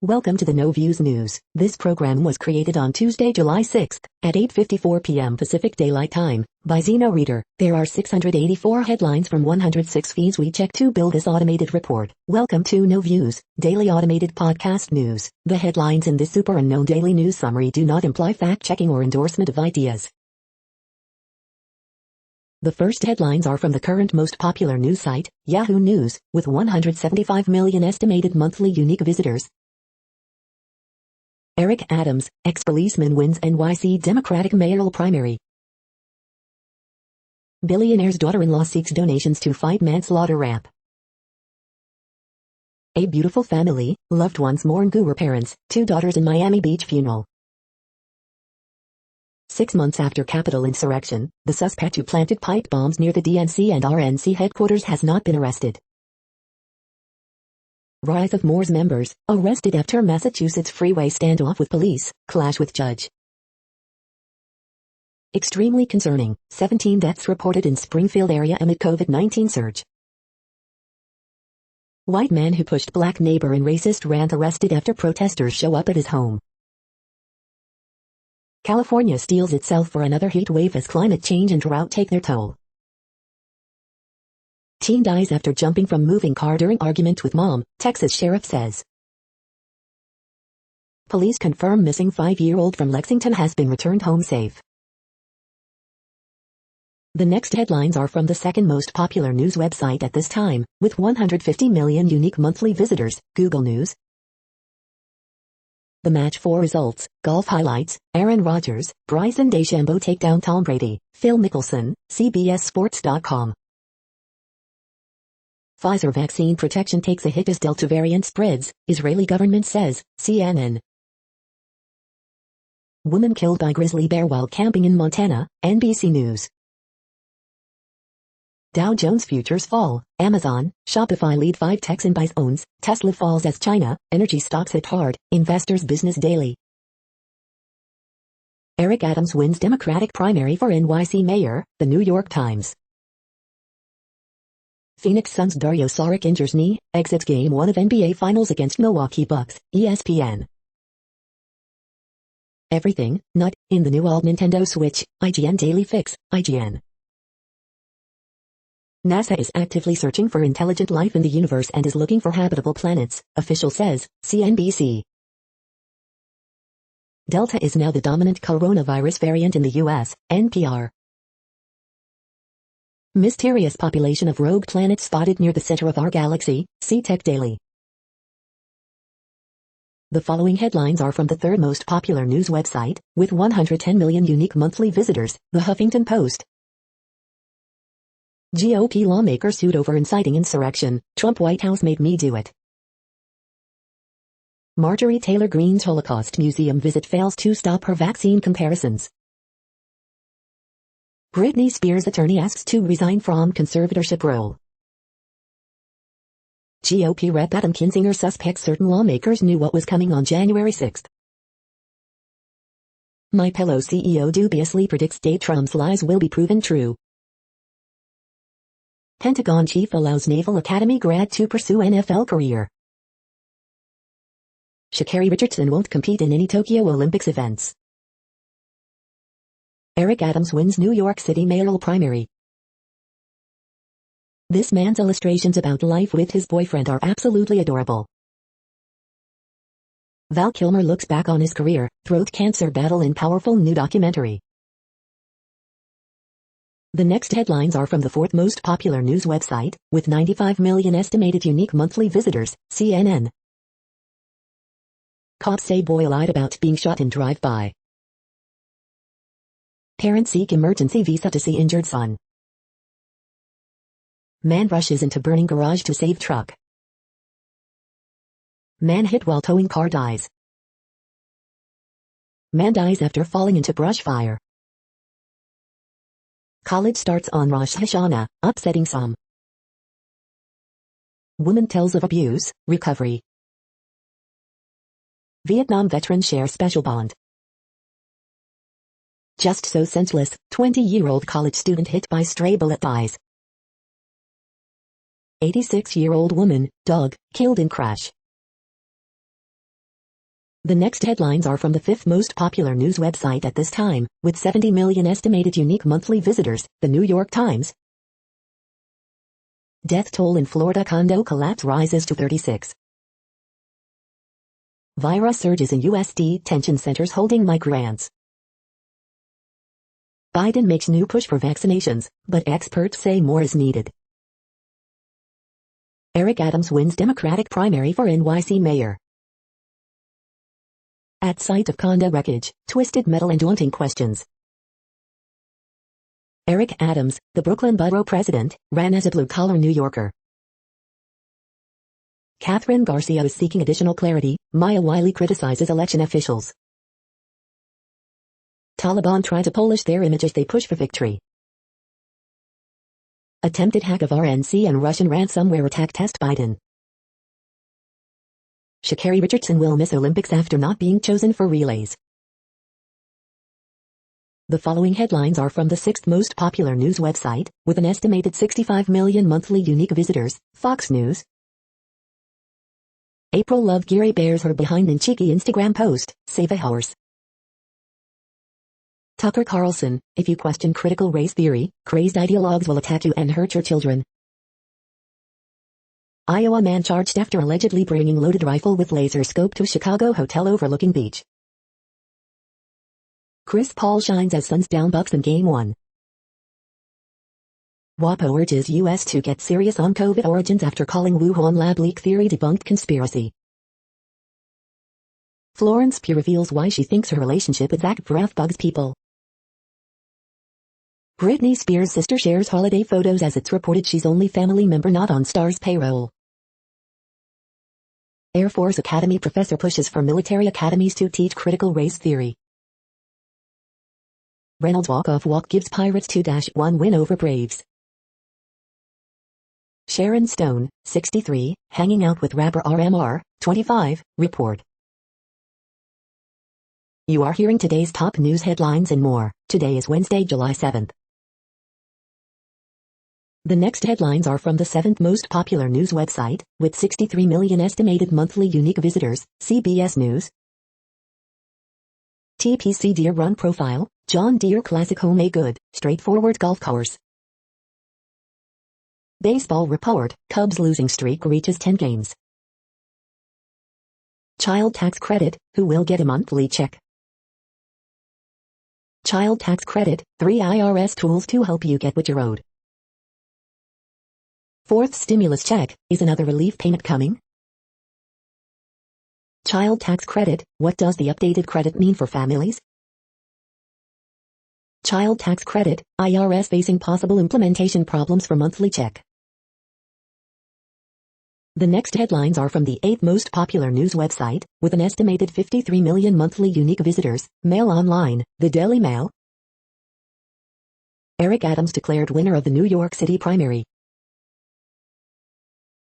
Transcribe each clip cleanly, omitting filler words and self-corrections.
Welcome to the No Views News. This program was created on Tuesday, July 6th, at 8:54 p.m. Pacific Daylight Time, by Zeno Reader. There are 684 headlines from 106 feeds we check to build this automated report. Welcome to No Views, daily automated podcast news. The headlines in this super unknown daily news summary do not imply fact-checking or endorsement of ideas. The first headlines are from the current most popular news site, Yahoo News, with 175 million estimated monthly unique visitors. Eric Adams, ex-policeman wins NYC Democratic mayoral primary. Billionaire's daughter-in-law seeks donations to fight manslaughter rap. A beautiful family, loved ones mourn Guru parents, 2 daughters in Miami Beach funeral. 6 months after Capitol insurrection, the suspect who planted pipe bombs near the DNC and RNC headquarters has not been arrested. Rise of Moore's members, arrested after Massachusetts freeway standoff with police, clash with judge. Extremely concerning, 17 deaths reported in Springfield area amid COVID-19 surge. White man who pushed black neighbor in racist rant arrested after protesters show up at his home. California steels itself for another heat wave as climate change and drought take their toll. Teen dies after jumping from moving car during argument with mom, Texas sheriff says. Police confirm missing 5-year-old from Lexington has been returned home safe. The next headlines are from the second most popular news website at this time, with 150 million unique monthly visitors, Google News. The match 4 results, golf highlights, Aaron Rodgers, Bryson DeChambeau take down Tom Brady, Phil Mickelson, CBSSports.com. Pfizer vaccine protection takes a hit as Delta variant spreads, Israeli government says, CNN. Woman killed by grizzly bear while camping in Montana, NBC News. Dow Jones futures fall, Amazon, Shopify lead 5 techs in buys owns, Tesla falls as China, energy stocks hit hard, Investors Business Daily. Eric Adams wins Democratic primary for NYC mayor, The New York Times. Phoenix Suns' Dario Saric injures knee, exits Game 1 of NBA Finals against Milwaukee Bucks, ESPN. Everything, not, in the new old Nintendo Switch, IGN Daily Fix, IGN. NASA is actively searching for intelligent life in the universe and is looking for habitable planets, official says, CNBC. Delta is now the dominant coronavirus variant in the U.S., NPR. Mysterious population of rogue planet spotted near the center of our galaxy, see Tech Daily. The following headlines are from the third most popular news website, with 110 million unique monthly visitors, The Huffington Post. GOP lawmaker sued over inciting insurrection, Trump White House made me do it. Marjorie Taylor Greene's Holocaust Museum visit fails to stop her vaccine comparisons. Britney Spears' attorney asks to resign from conservatorship role. GOP Rep Adam Kinzinger suspects certain lawmakers knew what was coming on January 6. MyPillow CEO dubiously predicts Donald Trump's lies will be proven true. Pentagon chief allows Naval Academy grad to pursue NFL career. Sha'Carri Richardson won't compete in any Tokyo Olympics events. Eric Adams wins New York City mayoral primary. This man's illustrations about life with his boyfriend are absolutely adorable. Val Kilmer looks back on his career, throat cancer battle in powerful new documentary. The next headlines are from the fourth most popular news website, with 95 million estimated unique monthly visitors, CNN. Cops say boy lied about being shot in drive-by. Parents seek emergency visa to see injured son. Man rushes into burning garage to save truck. Man hit while towing car dies. Man dies after falling into brush fire. College starts on Rosh Hashanah, upsetting some. Woman tells of abuse, recovery. Vietnam veterans share special bond. Just so senseless, 20-year-old college student hit by stray bullet dies. 86-year-old woman, dog, killed in crash. The next headlines are from the fifth most popular news website at this time, with 70 million estimated unique monthly visitors, the New York Times. Death toll in Florida condo collapse rises to 36. Virus surges in U.S. detention centers holding migrants. Biden makes new push for vaccinations, but experts say more is needed. Eric Adams wins Democratic primary for NYC mayor. At site of condo wreckage, twisted metal and daunting questions. Eric Adams, the Brooklyn borough president, ran as a blue-collar New Yorker. Catherine Garcia is seeking additional clarity. Maya Wiley criticizes election officials. Taliban try to polish their image as they push for victory. Attempted hack of RNC and Russian ransomware attack test Biden. Sha'Carri Richardson will miss Olympics after not being chosen for relays. The following headlines are from the sixth most popular news website, with an estimated 65 million monthly unique visitors, Fox News. April Lovegeary bears her behind in cheeky Instagram post, save a horse. Tucker Carlson, if you question critical race theory, crazed ideologues will attack you and hurt your children. Iowa man charged after allegedly bringing loaded rifle with laser scope to Chicago hotel overlooking beach. Chris Paul shines as Suns down Bucks in Game 1. WAPO urges U.S. to get serious on COVID origins after calling Wuhan lab leak theory debunked conspiracy. Florence Pugh reveals why she thinks her relationship with Zach Braff bugs people. Britney Spears' sister shares holiday photos as it's reported she's only family member not on Star's payroll. Air Force Academy professor pushes for military academies to teach critical race theory. Reynolds walk-off walk gives Pirates 2-1 win over Braves. Sharon Stone, 63, hanging out with rapper RMR, 25, report. You are hearing today's top news headlines and more. Today is Wednesday, July 7th. The next headlines are from the seventh most popular news website, with 63 million estimated monthly unique visitors, CBS News. TPC Deere Run Profile, John Deere Classic Home A Good, Straightforward Golf Course. Baseball Report, Cubs losing streak reaches 10 games. Child tax credit, who will get a monthly check? Child tax credit, 3 IRS tools to help you get what you're owed. Fourth stimulus check, is another relief payment coming? Child tax credit, what does the updated credit mean for families? Child tax credit, IRS facing possible implementation problems for monthly check. The next headlines are from the eighth most popular news website, with an estimated 53 million monthly unique visitors, Mail Online, the Daily Mail. Eric Adams declared winner of the New York City primary.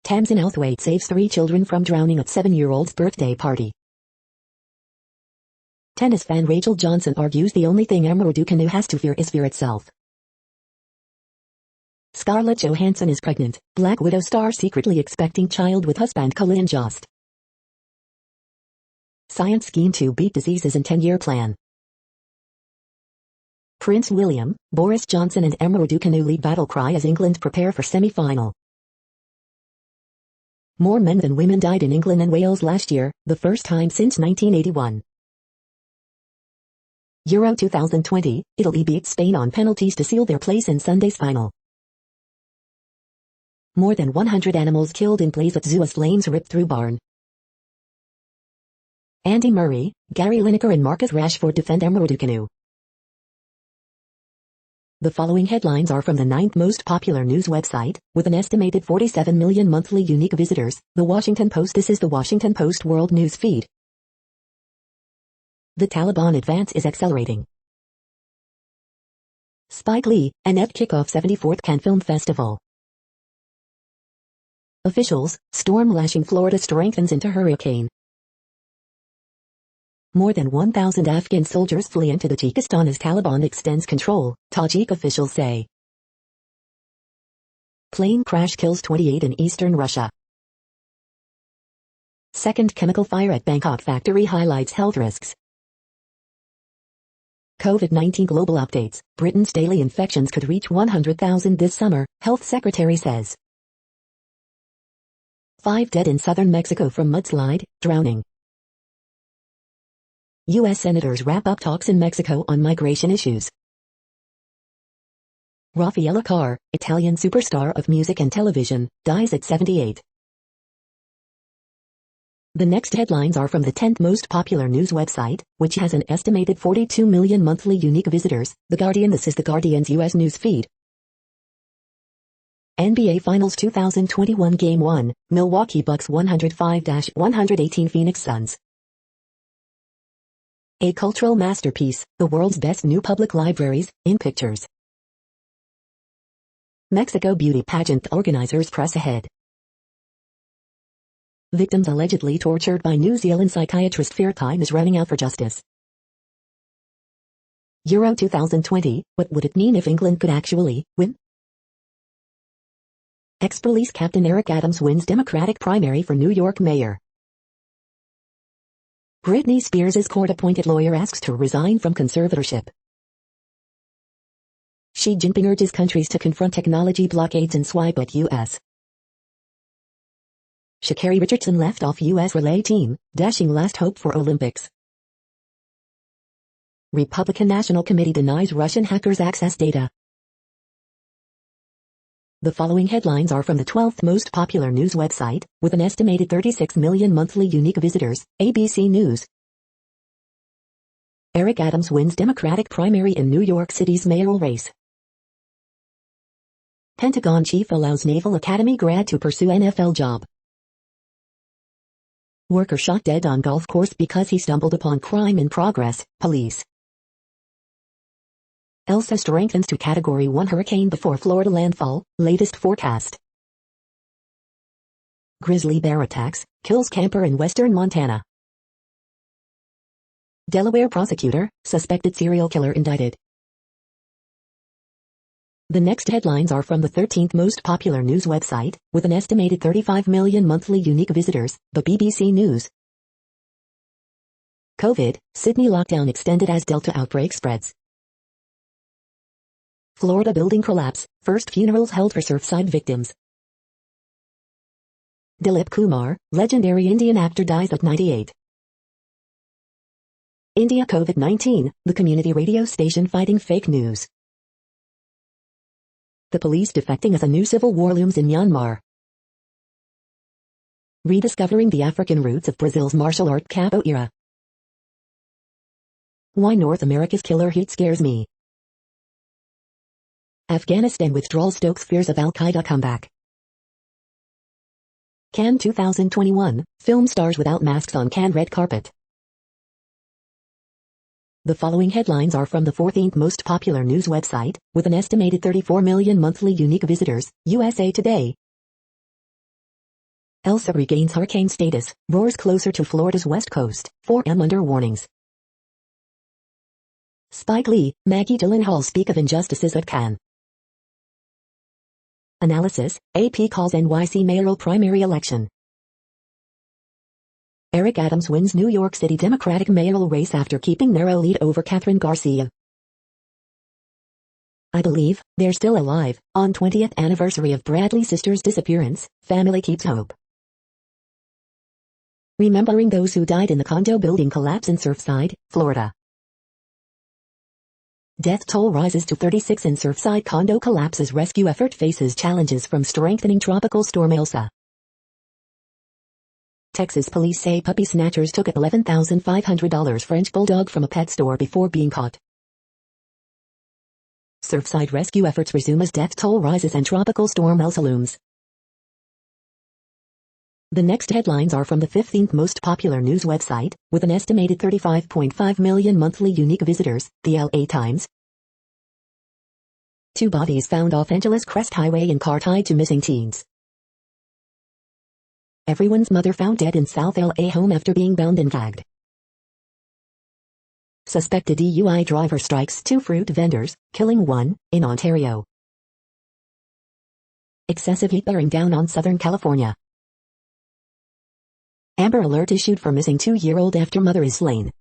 Tamsin Outhwaite saves 3 children from drowning at 7-year-old's birthday party. Tennis fan Rachel Johnson argues the only thing Emma Raducanu has to fear is fear itself. Scarlett Johansson is pregnant, Black Widow star secretly expecting child with husband Colin Jost. Science scheme to beat diseases in 10-year plan. Prince William, Boris Johnson and Emma Raducanu lead battle cry as England prepare for semi-final. More men than women died in England and Wales last year, the first time since 1981. Euro 2020, Italy beats Spain on penalties to seal their place in Sunday's final. More than 100 animals killed in blaze at zoo as flames rip through barn. Andy Murray, Gary Lineker and Marcus Rashford defend Emma Raducanu. The following headlines are from the ninth most popular news website, with an estimated 47 million monthly unique visitors, The Washington Post. This is The Washington Post World News Feed. The Taliban advance is accelerating. Spike Lee, Annette kick-off 74th Cannes Film Festival. Officials, storm lashing Florida strengthens into hurricane. More than 1,000 Afghan soldiers flee into Tajikistan as Taliban extends control, Tajik officials say. Plane crash kills 28 in eastern Russia. Second chemical fire at Bangkok factory highlights health risks. COVID-19 global updates. Britain's daily infections could reach 100,000 this summer, Health Secretary says. 5 dead in southern Mexico from mudslide, drowning. U.S. senators wrap up talks in Mexico on migration issues. Raffaella Carr, Italian superstar of music and television, dies at 78. The next headlines are from the 10th most popular news website, which has an estimated 42 million monthly unique visitors, The Guardian. This is The Guardian's U.S. news feed. NBA Finals 2021 Game 1, Milwaukee Bucks 105-118 Phoenix Suns. A cultural masterpiece, the world's best new public libraries, in pictures. Mexico beauty pageant organizers press ahead. Victims allegedly tortured by New Zealand psychiatrist fear time is running out for justice. Euro 2020, what would it mean if England could actually win? Ex-police captain Eric Adams wins Democratic primary for New York mayor. Britney Spears' court-appointed lawyer asks to resign from conservatorship. Xi Jinping urges countries to confront technology blockades and swipe at U.S. Sha'Carri Richardson left off U.S. relay team, dashing last hope for Olympics. Republican National Committee denies Russian hackers access data. The following headlines are from the 12th most popular news website, with an estimated 36 million monthly unique visitors, ABC News. Eric Adams wins Democratic primary in New York City's mayoral race. Pentagon chief allows Naval Academy grad to pursue NFL job. Worker shot dead on golf course because he stumbled upon crime in progress, police. Elsa strengthens to Category 1 hurricane before Florida landfall, latest forecast. Grizzly bear attacks, kills camper in western Montana. Delaware prosecutor, suspected serial killer indicted. The next headlines are from the 13th most popular news website, with an estimated 35 million monthly unique visitors, the BBC News. COVID, Sydney lockdown extended as Delta outbreak spreads. Florida building collapse, first funerals held for Surfside victims. Dilip Kumar, legendary Indian actor, dies at 98. India COVID-19, the community radio station fighting fake news. The police defecting as a new civil war looms in Myanmar. Rediscovering the African roots of Brazil's martial art capoeira. Why North America's killer heat scares me. Afghanistan withdrawal stokes fears of Al-Qaeda comeback. Cannes 2021, film stars without masks on Cannes red carpet. The following headlines are from the 14th most popular news website, with an estimated 34 million monthly unique visitors, USA Today. Elsa regains hurricane status, roars closer to Florida's west coast, 4M under warnings. Spike Lee, Maggie Gyllenhaal speak of injustices at Cannes. Analysis, AP calls NYC mayoral primary election. Eric Adams wins New York City Democratic mayoral race after keeping narrow lead over Catherine Garcia. I believe they're still alive. On 20th anniversary of Bradley's sister's disappearance, family keeps hope. Remembering those who died in the condo building collapse in Surfside, Florida. Death toll rises to 36 in Surfside condo collapse as rescue effort faces challenges from strengthening tropical storm Elsa. Texas police say puppy snatchers took an $11,500 French bulldog from a pet store before being caught. Surfside rescue efforts resume as death toll rises and tropical storm Elsa looms. The next headlines are from the 15th most popular news website, with an estimated 35.5 million monthly unique visitors, the LA Times. 2 bodies found off Angeles Crest Highway in car tied to missing teens. Everyone's mother found dead in South LA home after being bound and gagged. Suspected DUI driver strikes 2 fruit vendors, killing 1, in Ontario. Excessive heat bearing down on Southern California. Amber alert issued for missing 2-year-old after mother is slain.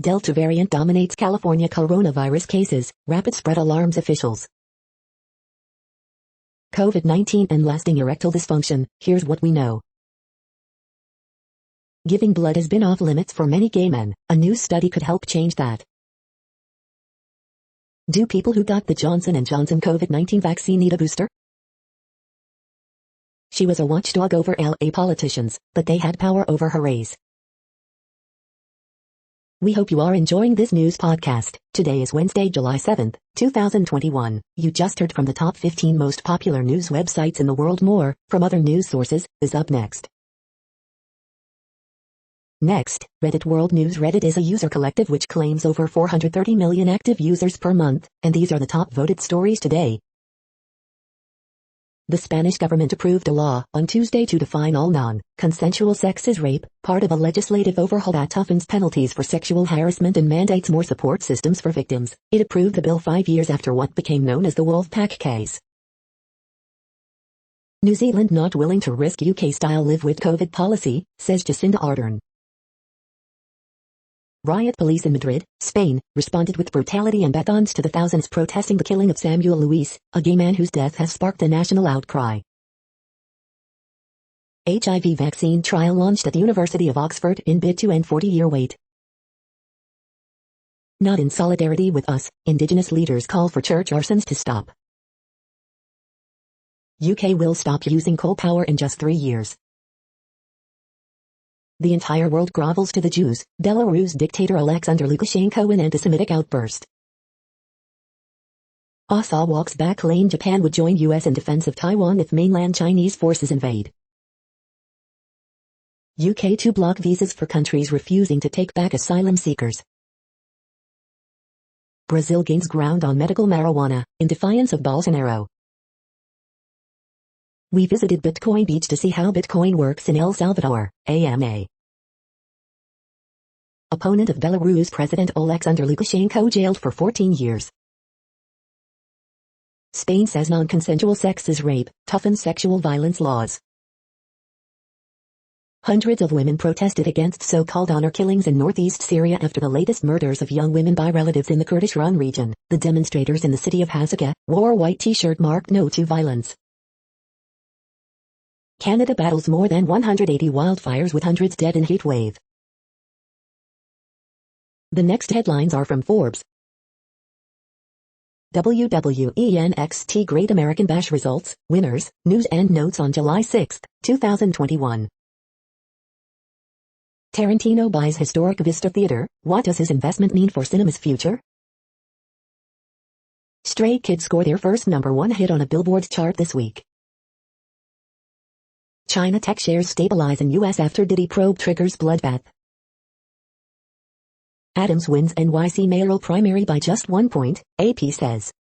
Delta variant dominates California coronavirus cases, rapid spread alarms officials. COVID-19 and lasting erectile dysfunction, here's what we know. Giving blood has been off limits for many gay men. A new study could help change that. Do people who got the Johnson & Johnson COVID-19 vaccine need a booster? She was a watchdog over LA politicians, but they had power over her race. We hope you are enjoying this news podcast. Today is Wednesday, July 7th, 2021. You just heard from the top 15 most popular news websites in the world. More from other news sources is up next. Next, Reddit World News. Reddit is a user collective which claims over 430 million active users per month, and these are the top voted stories today. The Spanish government approved a law on Tuesday to define all non-consensual sex as rape, part of a legislative overhaul that toughens penalties for sexual harassment and mandates more support systems for victims. It approved the bill 5 years after what became known as the Wolfpack case. New Zealand not willing to risk UK-style live with COVID policy, says Jacinda Ardern. Riot police in Madrid, Spain, responded with brutality and batons to the thousands protesting the killing of Samuel Luis, a gay man whose death has sparked a national outcry. HIV vaccine trial launched at the University of Oxford in bid to end 40-year wait. Not in solidarity with us, Indigenous leaders call for church arsons to stop. UK will stop using coal power in just 3 years. The entire world grovels to the Jews, Belarus dictator Alexander Lukashenko in anti-Semitic outburst. USA walks back lane. Japan would join US in defense of Taiwan if mainland Chinese forces invade. UK to block visas for countries refusing to take back asylum seekers. Brazil gains ground on medical marijuana, in defiance of Bolsonaro. We visited Bitcoin Beach to see how Bitcoin works in El Salvador, AMA. Opponent of Belarus President Alexander Lukashenko jailed for 14 years. Spain says non-consensual sex is rape, toughens sexual violence laws. Hundreds of women protested against so-called honor killings in northeast Syria after the latest murders of young women by relatives in the Kurdish-run region. The demonstrators in the city of Hasaka wore a white t-shirt marked "No to Violence." Canada battles more than 180 wildfires with hundreds dead in heat wave. The next headlines are from Forbes. WWENXT Great American Bash results, winners, news and notes on July 6, 2021. Tarantino buys historic Vista Theater. What does his investment mean for cinema's future? Stray Kids score their first #1 hit on a Billboard chart this week. China tech shares stabilize in US after Diddy probe triggers bloodbath. Adams wins NYC mayoral primary by just 1 point, AP says.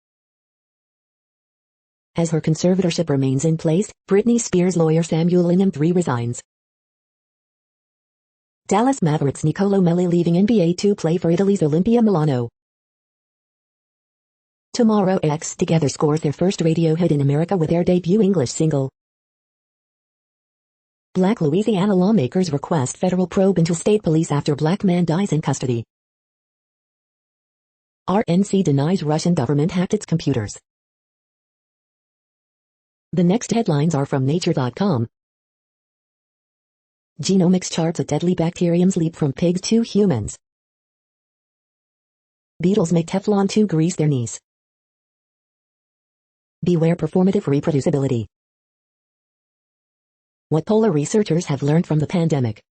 As her conservatorship remains in place, Britney Spears' lawyer Samuel Linham III resigns. Dallas Mavericks Nicolo Melli leaving NBA to play for Italy's Olimpia Milano. Tomorrow X Together scores their first radio hit in America with their debut English single. Black Louisiana lawmakers request federal probe into state police after black man dies in custody. RNC denies Russian government hacked its computers. The next headlines are from Nature.com. Genomics charts a deadly bacterium's leap from pigs to humans. Beetles make Teflon to grease their knees. Beware performative reproducibility. What polar researchers have learned from the pandemic.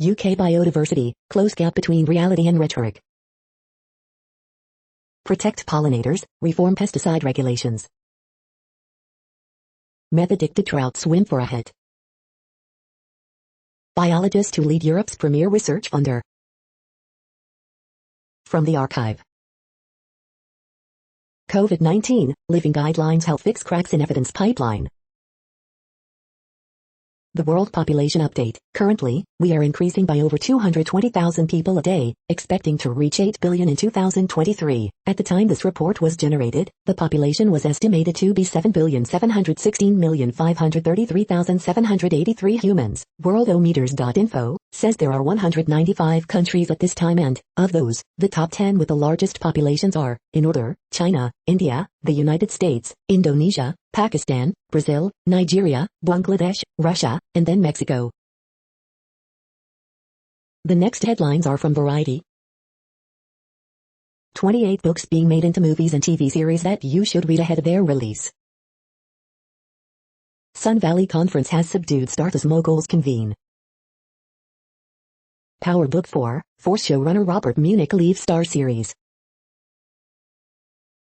UK biodiversity, close gap between reality and rhetoric. Protect pollinators, reform pesticide regulations. Meth-addicted trout swim for a hit. Biologist to lead Europe's premier research funder. From the archive. COVID-19, living guidelines help fix cracks in evidence pipeline. The World Population Update. Currently, we are increasing by over 220,000 people a day, expecting to reach 8 billion in 2023. At the time this report was generated, the population was estimated to be 7,716,533,783 humans. Worldometers.info says there are 195 countries at this time, and, of those, the top 10 with the largest populations are, in order, China, India, the United States, Indonesia, Pakistan, Brazil, Nigeria, Bangladesh, Russia, and then Mexico. The next headlines are from Variety. 28 books being made into movies and TV series that you should read ahead of their release. Sun Valley Conference has subdued stars as moguls convene. Power Book 4, force showrunner Robert Munich leaves Star series.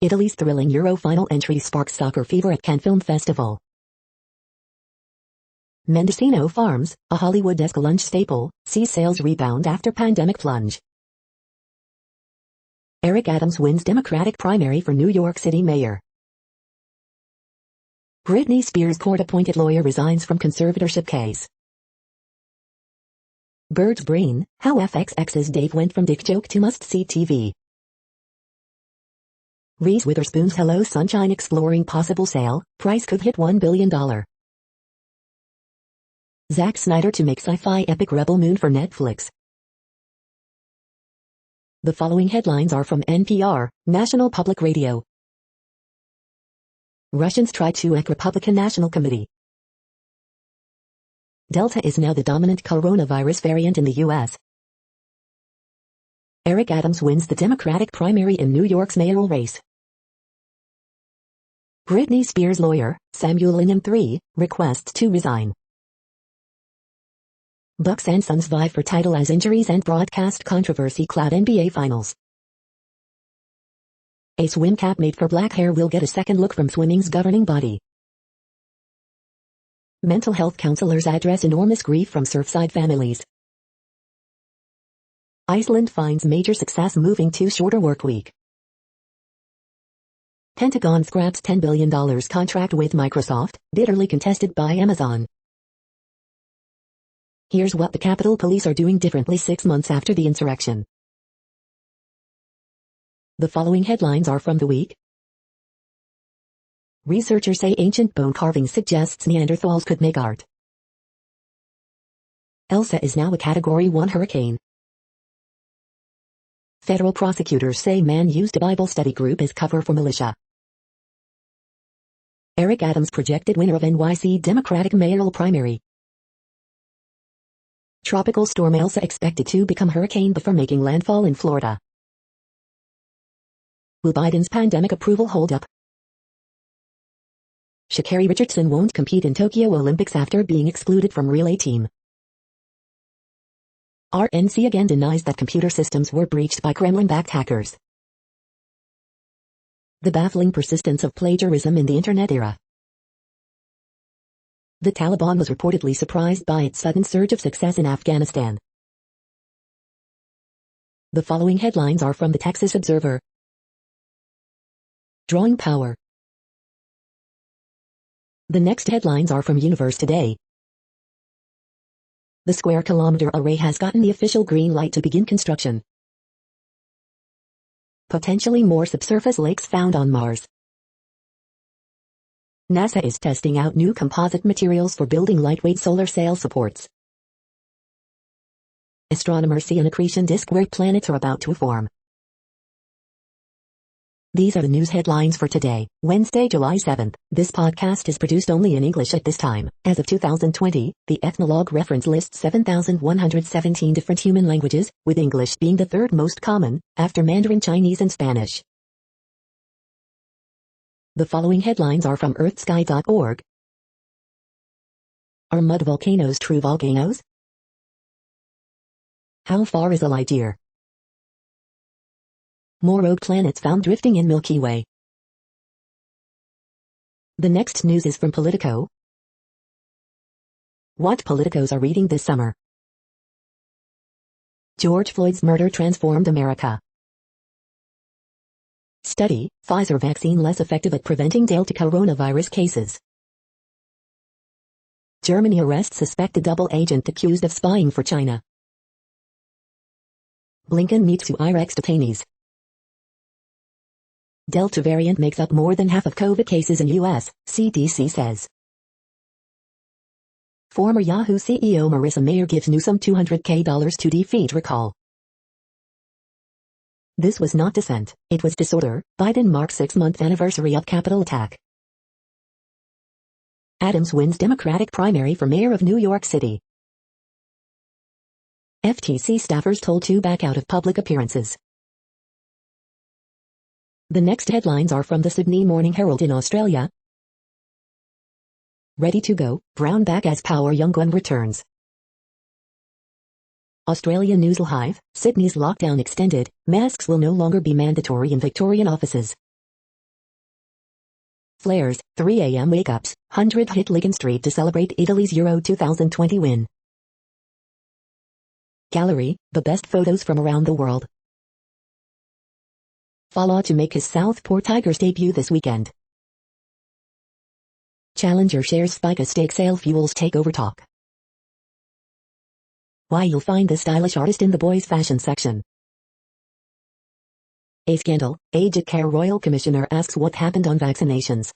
Italy's thrilling Euro final entry sparks soccer fever at Cannes Film Festival. Mendocino Farms, a Hollywood-esque lunch staple, sees sales rebound after pandemic plunge. Eric Adams wins Democratic primary for New York City mayor. Britney Spears' court-appointed lawyer resigns from conservatorship case. Bird's Brain, how FXX's Dave went from dick joke to must-see TV. Reese Witherspoon's Hello Sunshine exploring possible sale, price could hit $1 billion. Zack Snyder to make sci-fi epic Rebel Moon for Netflix. The following headlines are from NPR, National Public Radio. Russians try to hack Republican National Committee. Delta is now the dominant coronavirus variant in the U.S. Eric Adams wins the Democratic primary in New York's mayoral race. Britney Spears' lawyer, Samuel Linham III, requests to resign. Bucks and Suns vie for title as injuries and broadcast controversy cloud NBA Finals. A swim cap made for black hair will get a second look from swimming's governing body. Mental health counselors address enormous grief from Surfside families. Iceland finds major success moving to shorter work week. Pentagon scraps $10 billion contract with Microsoft, bitterly contested by Amazon. Here's what the Capitol Police are doing differently 6 months after the insurrection. The following headlines are from The Week. Researchers say ancient bone carving suggests Neanderthals could make art. Elsa is now a Category 1 hurricane. Federal prosecutors say man used a Bible study group as cover for militia. Eric Adams projected winner of NYC Democratic mayoral primary. Tropical storm Elsa expected to become hurricane before making landfall in Florida. Will Biden's pandemic approval hold up? Sha'Carri Richardson won't compete in Tokyo Olympics after being excluded from relay team. RNC again denies that computer systems were breached by Kremlin-backed hackers. The baffling persistence of plagiarism in the internet era. The Taliban was reportedly surprised by its sudden surge of success in Afghanistan. The following headlines are from the Texas Observer. Drawing power. The next headlines are from Universe Today. The square-kilometer array has gotten the official green light to begin construction. Potentially more subsurface lakes found on Mars. NASA is testing out new composite materials for building lightweight solar sail supports. Astronomers see an accretion disk where planets are about to form. These are the news headlines for today, Wednesday, July 7th. This podcast is produced only in English at this time. As of 2020, the Ethnologue reference lists 7,117 different human languages, with English being the third most common, after Mandarin Chinese and Spanish. The following headlines are from earthsky.org. Are mud volcanoes true volcanoes? How far is a light year? More rogue planets found drifting in Milky Way. The next news is from Politico. What politicos are reading this summer? George Floyd's murder transformed America. Study, Pfizer vaccine less effective at preventing Delta coronavirus cases. Germany arrests suspected double agent accused of spying for China. Blinken meets IREX detainees. Delta variant makes up more than half of COVID cases in U.S., CDC says. Former Yahoo CEO Marissa Mayer gives Newsom $200K to defeat recall. This was not dissent, it was disorder. Biden marks 6-month anniversary of Capitol attack. Adams wins Democratic primary for mayor of New York City. FTC staffers told to back out of public appearances. The next headlines are from the Sydney Morning Herald in Australia. Ready to go, Brown back as Power Young returns. Australian News Live, Sydney's lockdown extended, masks will no longer be mandatory in Victorian offices. Flares, 3 a.m. wake-ups, 100 hit Ligon Street to celebrate Italy's Euro 2020 win. Gallery, the best photos from around the world. Fallout to make his Southport Tigers debut this weekend. Challenger shares spike as stake sale fuels takeover talk. Why you'll find this stylish artist in the boys' fashion section. A scandal, Aged Care Royal Commissioner asks what happened on vaccinations.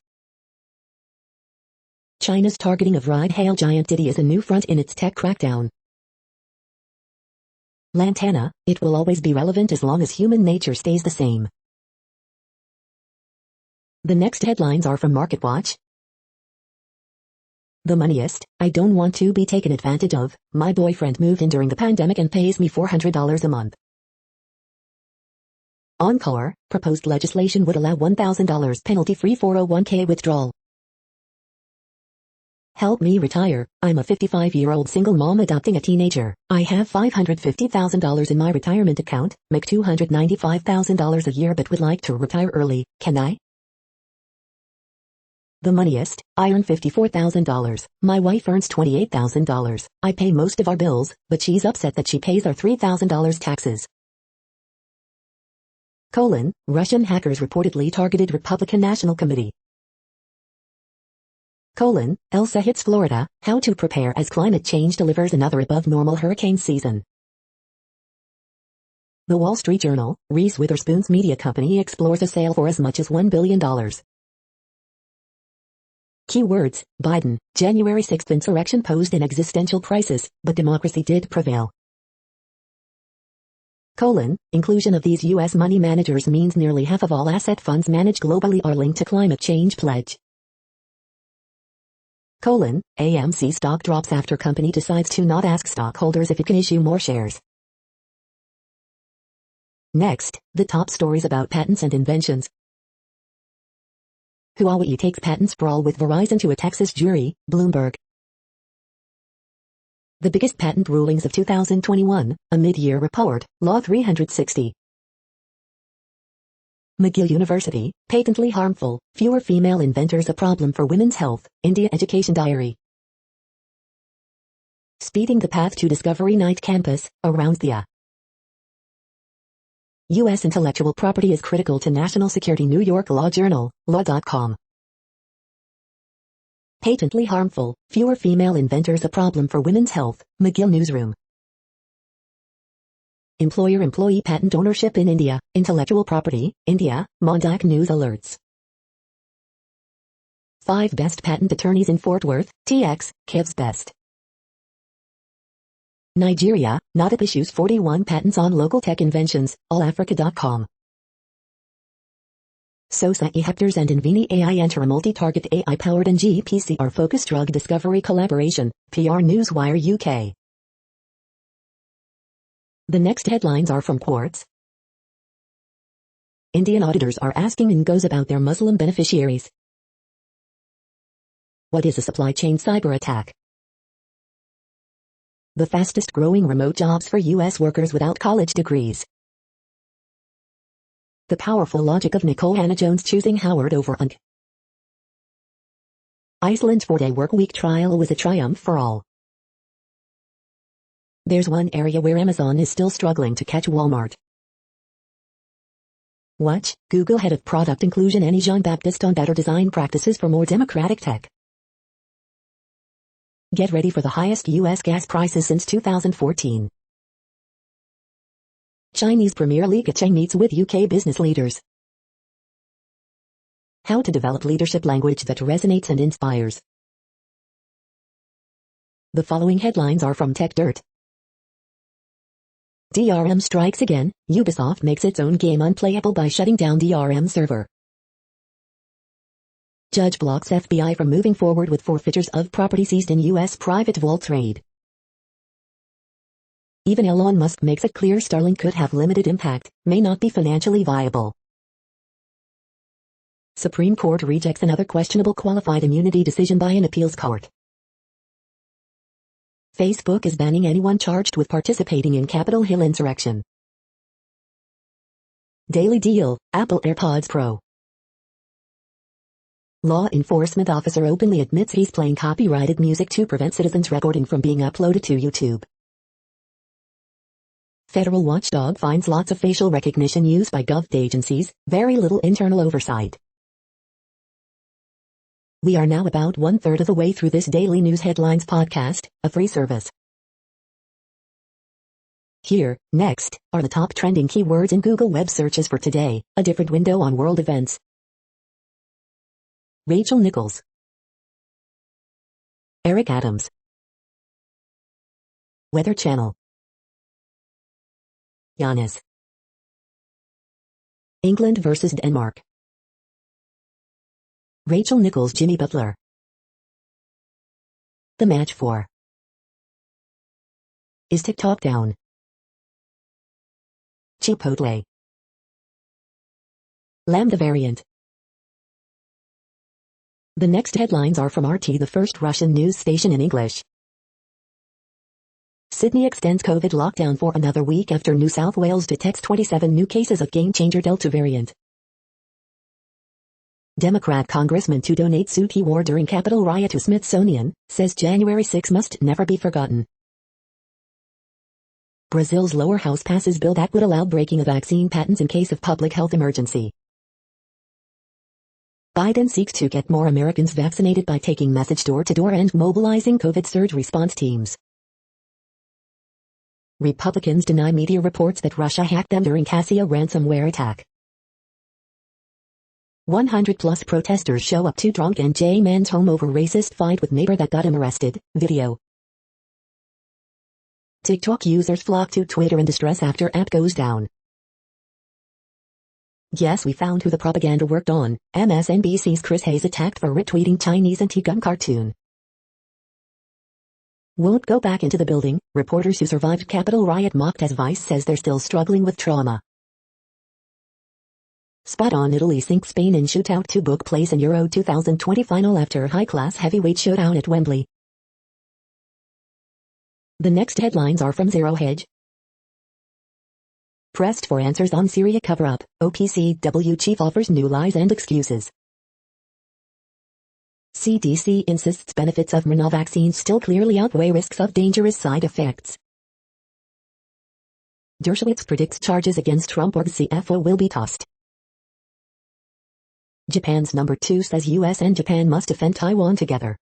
China's targeting of ride-hail giant Didi is a new front in its tech crackdown. Lantana, it will always be relevant as long as human nature stays the same. The next headlines are from MarketWatch. The Moneyest, I don't want to be taken advantage of. My boyfriend moved in during the pandemic and pays me $400 a month. Encore, proposed legislation would allow $1,000 penalty-free 401k withdrawal. Help me retire, I'm a 55-year-old single mom adopting a teenager. I have $550,000 in my retirement account, make $295,000 a year but would like to retire early, can I? The Moneyest, I earn $54,000, my wife earns $28,000, I pay most of our bills, but she's upset that she pays our $3,000 taxes. Russian hackers reportedly targeted Republican National Committee. Elsa hits Florida, how to prepare as climate change delivers another above-normal hurricane season. The Wall Street Journal, Reese Witherspoon's media company explores a sale for as much as $1 billion. Keywords, Biden, January 6th insurrection posed an existential crisis, but democracy did prevail. Inclusion of these U.S. money managers means nearly half of all asset funds managed globally are linked to climate change pledge. AMC stock drops after company decides to not ask stockholders if it can issue more shares. Next, the top stories about patents and inventions. Huawei takes patent sprawl with Verizon to a Texas jury, Bloomberg. The biggest patent rulings of 2021, a mid-year report, Law 360. McGill University, patently harmful, fewer female inventors a problem for women's health, India Education Diary. Speeding the path to discovery night campus, around the U.S. intellectual property is critical to national security. New York Law Journal, law.com. Patently harmful, fewer female inventors a problem for women's health, McGill Newsroom. Employer-employee patent ownership in India, intellectual property, India, Mondak News alerts. 5 best patent attorneys in Fort Worth, TX, Kev's best. Nigeria, NADAP issues 41 patents on local tech inventions, allafrica.com. Sosa Hectors and Inveni AI enter a multi-target AI-powered and GPCR-focused drug discovery collaboration, PR Newswire UK. The next headlines are from Quartz. Indian auditors are asking Ngos about their Muslim beneficiaries. What is a supply chain cyber attack? The fastest growing remote jobs for U.S. workers without college degrees. The powerful logic of Nicole Hannah-Jones choosing Howard over Unk. Iceland's 4-day workweek trial was a triumph for all. There's one area where Amazon is still struggling to catch Walmart. Watch, Google head of product inclusion Annie Jean-Baptiste on better design practices for more democratic tech. Get ready for the highest U.S. gas prices since 2014. Chinese Premier Li Keqiang meets with UK business leaders. How to develop leadership language that resonates and inspires. The following headlines are from TechDirt. DRM strikes again. Ubisoft makes its own game unplayable by shutting down DRM server. Judge blocks FBI from moving forward with forfeitures of property seized in U.S. private vault raid. Even Elon Musk makes it clear Starlink could have limited impact, may not be financially viable. Supreme Court rejects another questionable qualified immunity decision by an appeals court. Facebook is banning anyone charged with participating in Capitol Hill insurrection. Daily Deal, Apple AirPods Pro. Law enforcement officer openly admits he's playing copyrighted music to prevent citizens' recording from being uploaded to YouTube. Federal watchdog finds lots of facial recognition used by gov agencies, very little internal oversight. We are now about 1/3 of the way through this daily news headlines podcast, a free service. Here, next, are the top trending keywords in Google web searches for today, a different window on world events. Rachel Nichols. Eric Adams. Weather Channel. Giannis. England vs. Denmark. Rachel Nichols, Jimmy Butler. The match for. Is TikTok down? Chipotle. Lambda variant. The next headlines are from RT, the first Russian news station in English. Sydney extends COVID lockdown for another week after New South Wales detects 27 new cases of game-changer Delta variant. Democrat congressman to donate Suki war during Capitol riot to Smithsonian, says January 6 must never be forgotten. Brazil's lower house passes bill that would allow breaking of vaccine patents in case of public health emergency. Biden seeks to get more Americans vaccinated by taking message door-to-door and mobilizing COVID surge response teams. Republicans deny media reports that Russia hacked them during Cassia ransomware attack. 100+ protesters show up to drunk and J man's home over racist fight with neighbor that got him arrested. Video. TikTok users flock to Twitter in distress after app goes down. Yes, we found who the propaganda worked on. MSNBC's Chris Hayes attacked for retweeting Chinese anti-gun cartoon. Won't go back into the building. Reporters who survived Capitol riot mocked as Vice says they're still struggling with trauma. Spot on, Italy sinks Spain in shootout to book place in Euro 2020 final after high-class heavyweight showdown at Wembley. The next headlines are from Zero Hedge. Pressed for answers on Syria cover-up, OPCW chief offers new lies and excuses. CDC insists benefits of mRNA vaccines still clearly outweigh risks of dangerous side effects. Dershowitz predicts charges against Trump or the CFO will be tossed. Japan's number 2 says US and Japan must defend Taiwan together.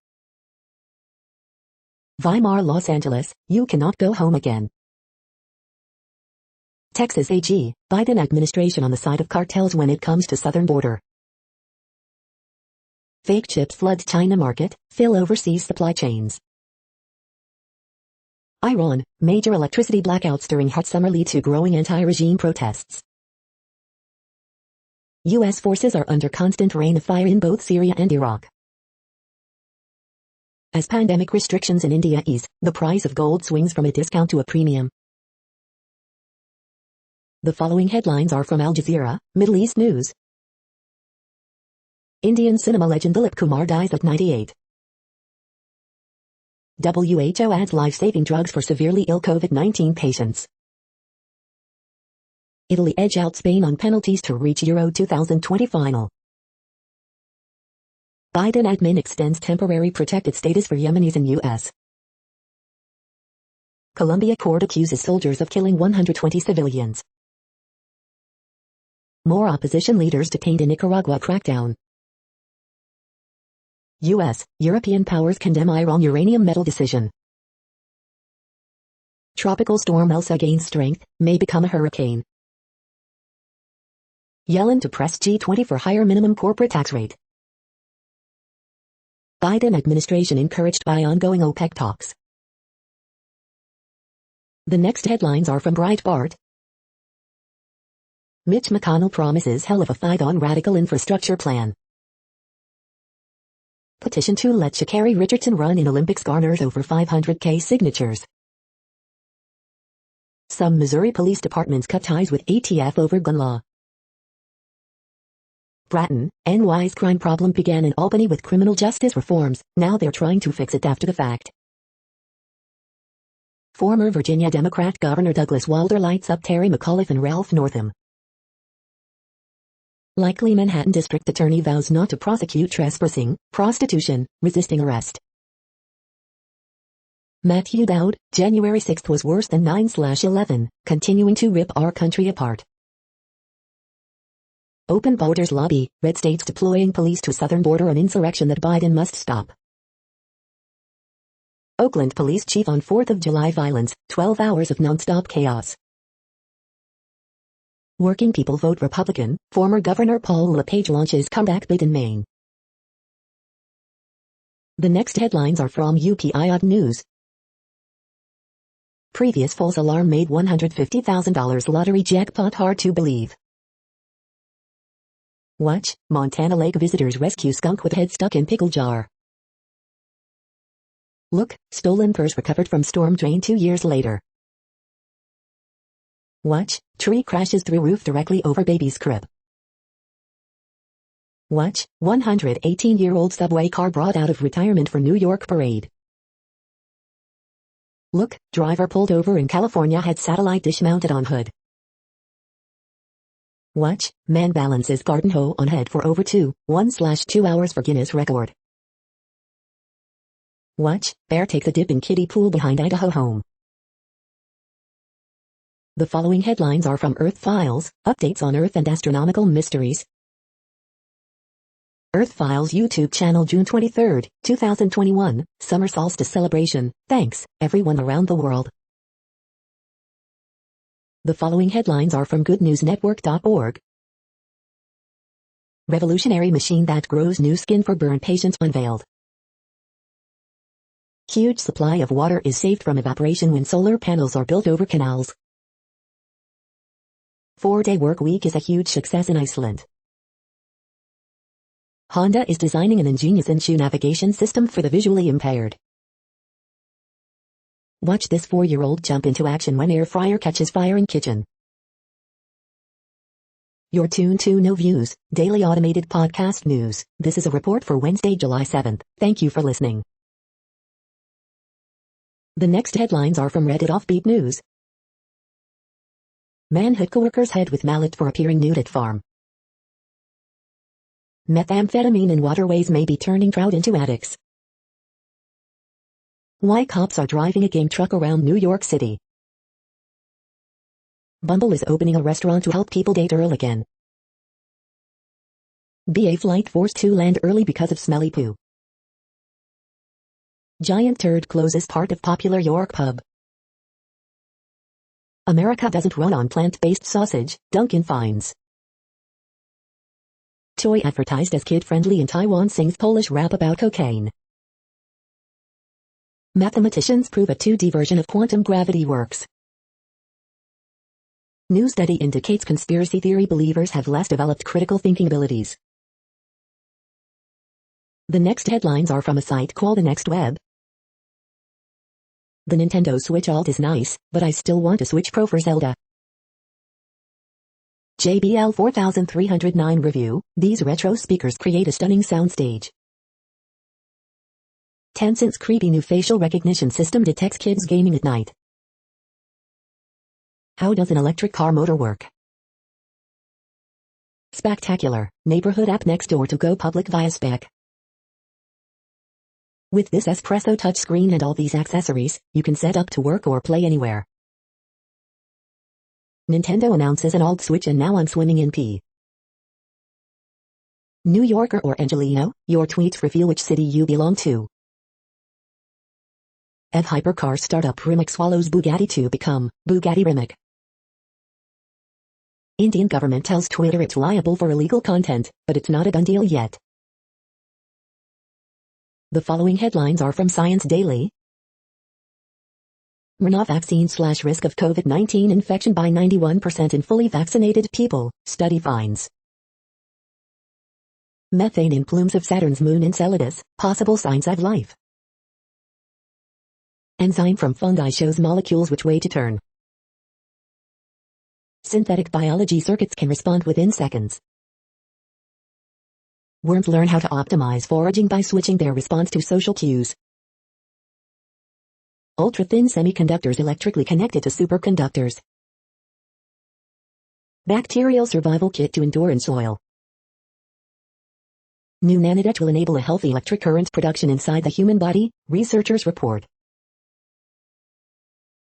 Weimar, Los Angeles, you cannot go home again. Texas AG, Biden administration on the side of cartels when it comes to southern border. Fake chips flood China market, fill overseas supply chains. Iran, major electricity blackouts during hot summer lead to growing anti-regime protests. U.S. forces are under constant rain of fire in both Syria and Iraq. As pandemic restrictions in India ease, the price of gold swings from a discount to a premium. The following headlines are from Al Jazeera, Middle East News. Indian cinema legend Dilip Kumar dies at 98. WHO adds life-saving drugs for severely ill COVID-19 patients. Italy edge out Spain on penalties to reach Euro 2020 final. Biden admin extends temporary protected status for Yemenis in U.S. Colombia court accuses soldiers of killing 120 civilians. More opposition leaders detained in Nicaragua crackdown. U.S. European powers condemn Iran uranium metal decision. Tropical storm Elsa gains strength, may become a hurricane. Yellen to press G20 for higher minimum corporate tax rate. Biden administration encouraged by ongoing OPEC talks. The next headlines are from Breitbart. Mitch McConnell promises hell of a fight on radical infrastructure plan. Petition to let Sha'Carri Richardson run in Olympics garners over 500,000 signatures. Some Missouri police departments cut ties with ATF over gun law. Bratton, NY's crime problem began in Albany with criminal justice reforms, now they're trying to fix it after the fact. Former Virginia Democrat Governor Douglas Wilder lights up Terry McAuliffe and Ralph Northam. Likely Manhattan District Attorney vows not to prosecute trespassing, prostitution, resisting arrest. Matthew Dowd, January 6th was worse than 9/11, continuing to rip our country apart. Open borders lobby, red states deploying police to southern border on insurrection that Biden must stop. Oakland police chief on 4th of July violence, 12 hours of non-stop chaos. Working people vote Republican, former Governor Paul LePage launches comeback bid in Maine. The next headlines are from UPI News. Previous false alarm made $150,000 lottery jackpot hard to believe. Watch, Montana Lake visitors rescue skunk with head stuck in pickle jar. Look, stolen purse recovered from storm drain 2 years later. Watch, tree crashes through roof directly over baby's crib. Watch, 118-year-old subway car brought out of retirement for New York parade. Look, driver pulled over in California had satellite dish mounted on hood. Watch, man balances garden hoe on head for over 1/2 hours for Guinness record. Watch, bear takes a dip in kiddie pool behind Idaho home. The following headlines are from Earth Files, updates on Earth and astronomical mysteries. Earth Files YouTube channel June 23, 2021, Summer Solstice Celebration, thanks, everyone around the world. The following headlines are from goodnewsnetwork.org. Revolutionary machine that grows new skin for burn patients unveiled. Huge supply of water is saved from evaporation when solar panels are built over canals. 4-day work week is a huge success in Iceland. Honda is designing an ingenious in-shoe navigation system for the visually impaired. Watch this 4-year-old jump into action when air fryer catches fire in kitchen. You're tuned to No Views, daily automated podcast news. This is a report for Wednesday, July 7th. Thank you for listening. The next headlines are from Reddit Offbeat News. Man hit coworker's head with mallet for appearing nude at farm. Methamphetamine in waterways may be turning trout into addicts. Why cops are driving a game truck around New York City. Bumble is opening a restaurant to help people date early again. BA flight forced to land early because of smelly poo. Giant turd closes part of popular York pub. America doesn't run on plant-based sausage, Duncan finds. Toy advertised as kid-friendly in Taiwan sings Polish rap about cocaine. Mathematicians prove a 2D version of quantum gravity works. New study indicates conspiracy theory believers have less developed critical thinking abilities. The next headlines are from a site called The Next Web. The Nintendo Switch Alt is nice, but I still want a Switch Pro for Zelda. JBL 4309 review, these retro speakers create a stunning soundstage. Tencent's creepy new facial recognition system detects kids gaming at night. How does an electric car motor work? Spectacular, neighborhood app next door to go public via spec. With this espresso touchscreen and all these accessories, you can set up to work or play anywhere. Nintendo announces an alt Switch and now I'm swimming in pee. New Yorker or Angelino, your tweets reveal which city you belong to. EV hypercar startup Rimac swallows Bugatti to become Bugatti Rimac. Indian government tells Twitter it's liable for illegal content, but it's not a done deal yet. The following headlines are from Science Daily. RNA vaccine / risk of COVID-19 infection by 91% in fully vaccinated people, study finds. Methane in plumes of Saturn's moon Enceladus, possible signs of life. Enzyme from fungi shows molecules which way to turn. Synthetic biology circuits can respond within seconds. Worms learn how to optimize foraging by switching their response to social cues. Ultra-thin semiconductors electrically connected to superconductors. Bacterial survival kit to endure in soil. New nanotech will enable a healthy electric current production inside the human body, researchers report.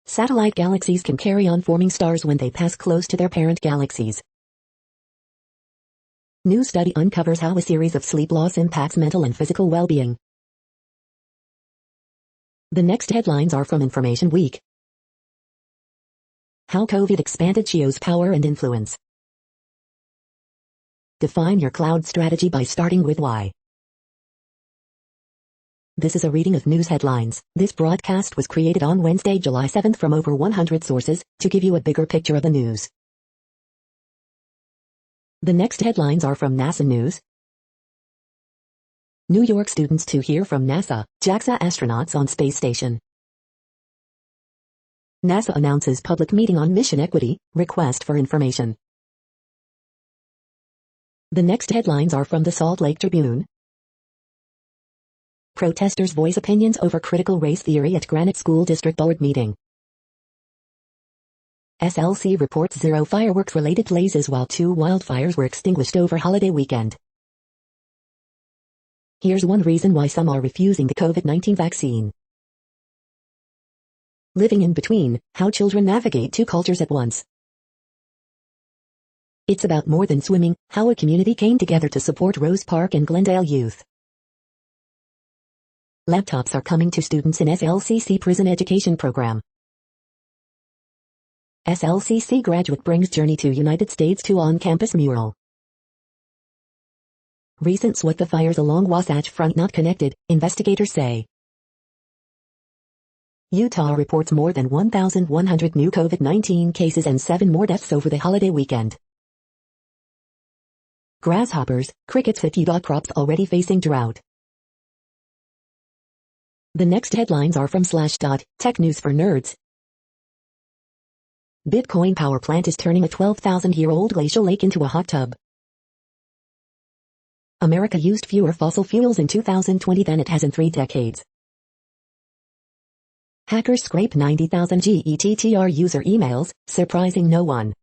Satellite galaxies can carry on forming stars when they pass close to their parent galaxies. New study uncovers how a series of sleep loss impacts mental and physical well-being. The next headlines are from Information Week. How COVID expanded Xiao's power and influence. Define your cloud strategy by starting with why. This is a reading of news headlines. This broadcast was created on Wednesday, July 7th from over 100 sources, to give you a bigger picture of the news. The next headlines are from NASA News. New York students to hear from NASA, JAXA astronauts on space station. NASA announces public meeting on mission equity, request for information. The next headlines are from the Salt Lake Tribune. Protesters voice opinions over critical race theory at Granite School District Board meeting. SLC reports 0 fireworks-related blazes while 2 wildfires were extinguished over holiday weekend. Here's one reason why some are refusing the COVID-19 vaccine. Living in between, how children navigate 2 cultures at once. It's about more than swimming, how a community came together to support Rose Park and Glendale youth. Laptops are coming to students in SLCC prison education program. SLCC graduate brings journey to United States to on-campus mural. Recent SWAT fires along Wasatch Front not connected, investigators say. Utah reports more than 1,100 new COVID-19 cases and 7 more deaths over the holiday weekend. Grasshoppers, crickets hit crops already facing drought. The next headlines are from Slashdot, tech news for nerds. Bitcoin power plant is turning a 12,000-year-old glacial lake into a hot tub. America used fewer fossil fuels in 2020 than it has in 3 decades. Hackers scrape 90,000 GETTR user emails, surprising no one.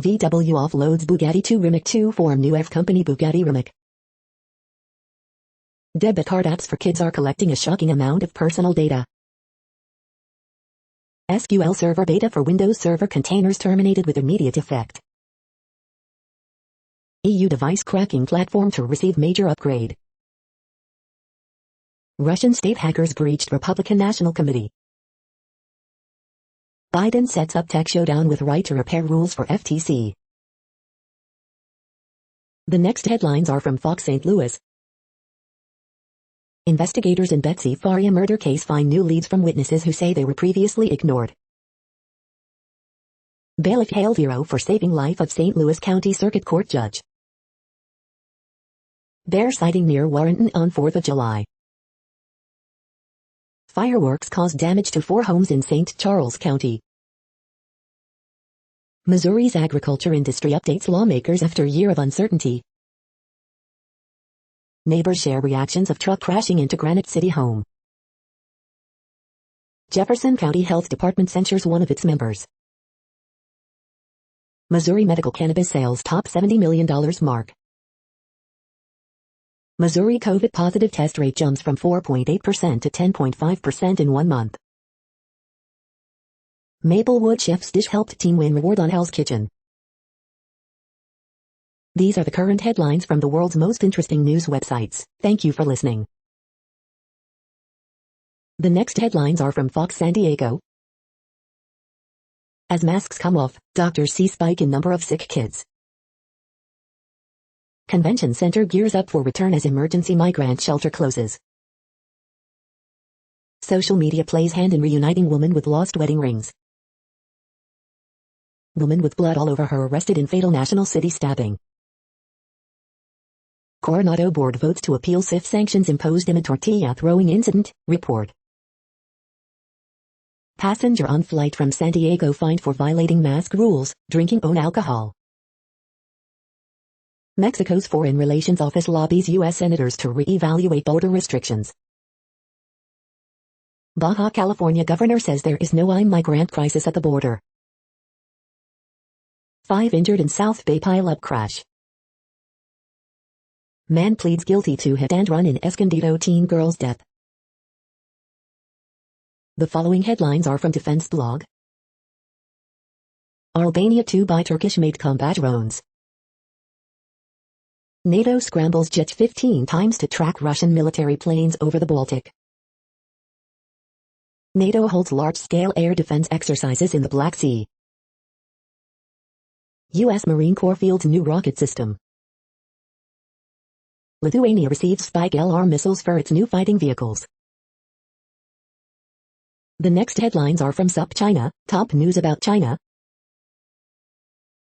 VW offloads Bugatti to Rimac to form new EV company Bugatti Rimac. Debit card apps for kids are collecting a shocking amount of personal data. SQL Server beta for Windows Server containers terminated with immediate effect. EU device cracking platform to receive major upgrade. Russian state hackers breached Republican National Committee. Biden sets up tech showdown with right to repair rules for FTC. The next headlines are from Fox St. Louis. Investigators in Betsy Faria murder case find new leads from witnesses who say they were previously ignored. Bailiff hailed hero for saving life of St. Louis County Circuit Court judge. Bear sighting near Warrenton on 4th of July. Fireworks caused damage to 4 homes in St. Charles County. Missouri's agriculture industry updates lawmakers after a year of uncertainty. Neighbors share reactions of truck crashing into Granite City home. Jefferson County Health Department censures one of its members. Missouri medical cannabis sales top $70 million mark. Missouri COVID positive test rate jumps from 4.8% to 10.5% in 1 month. Maplewood chef's dish helped team win reward on Hell's Kitchen. These are the current headlines from the world's most interesting news websites. Thank you for listening. The next headlines are from Fox San Diego. As masks come off, doctors see spike in number of sick kids. Convention center gears up for return as emergency migrant shelter closes. Social media plays hand in reuniting woman with lost wedding rings. Woman with blood all over her arrested in fatal National City stabbing. Coronado Board votes to appeal CIF sanctions imposed amid tortilla throwing incident, report. Passenger on flight from San Diego fined for violating mask rules, drinking own alcohol. Mexico's Foreign Relations Office lobbies U.S. senators to re-evaluate border restrictions. Baja California governor says there is no migrant crisis at the border. 5 injured in South Bay pile-up crash. Man pleads guilty to hit and run in Escondido teen girl's death. The following headlines are from Defense Blog. Albania to buy Turkish-made combat drones. NATO scrambles jets 15 times to track Russian military planes over the Baltic. NATO holds large-scale air defense exercises in the Black Sea. U.S. Marine Corps fields new rocket system. Lithuania receives Spike LR missiles for its new fighting vehicles. The next headlines are from SUP China, top news about China.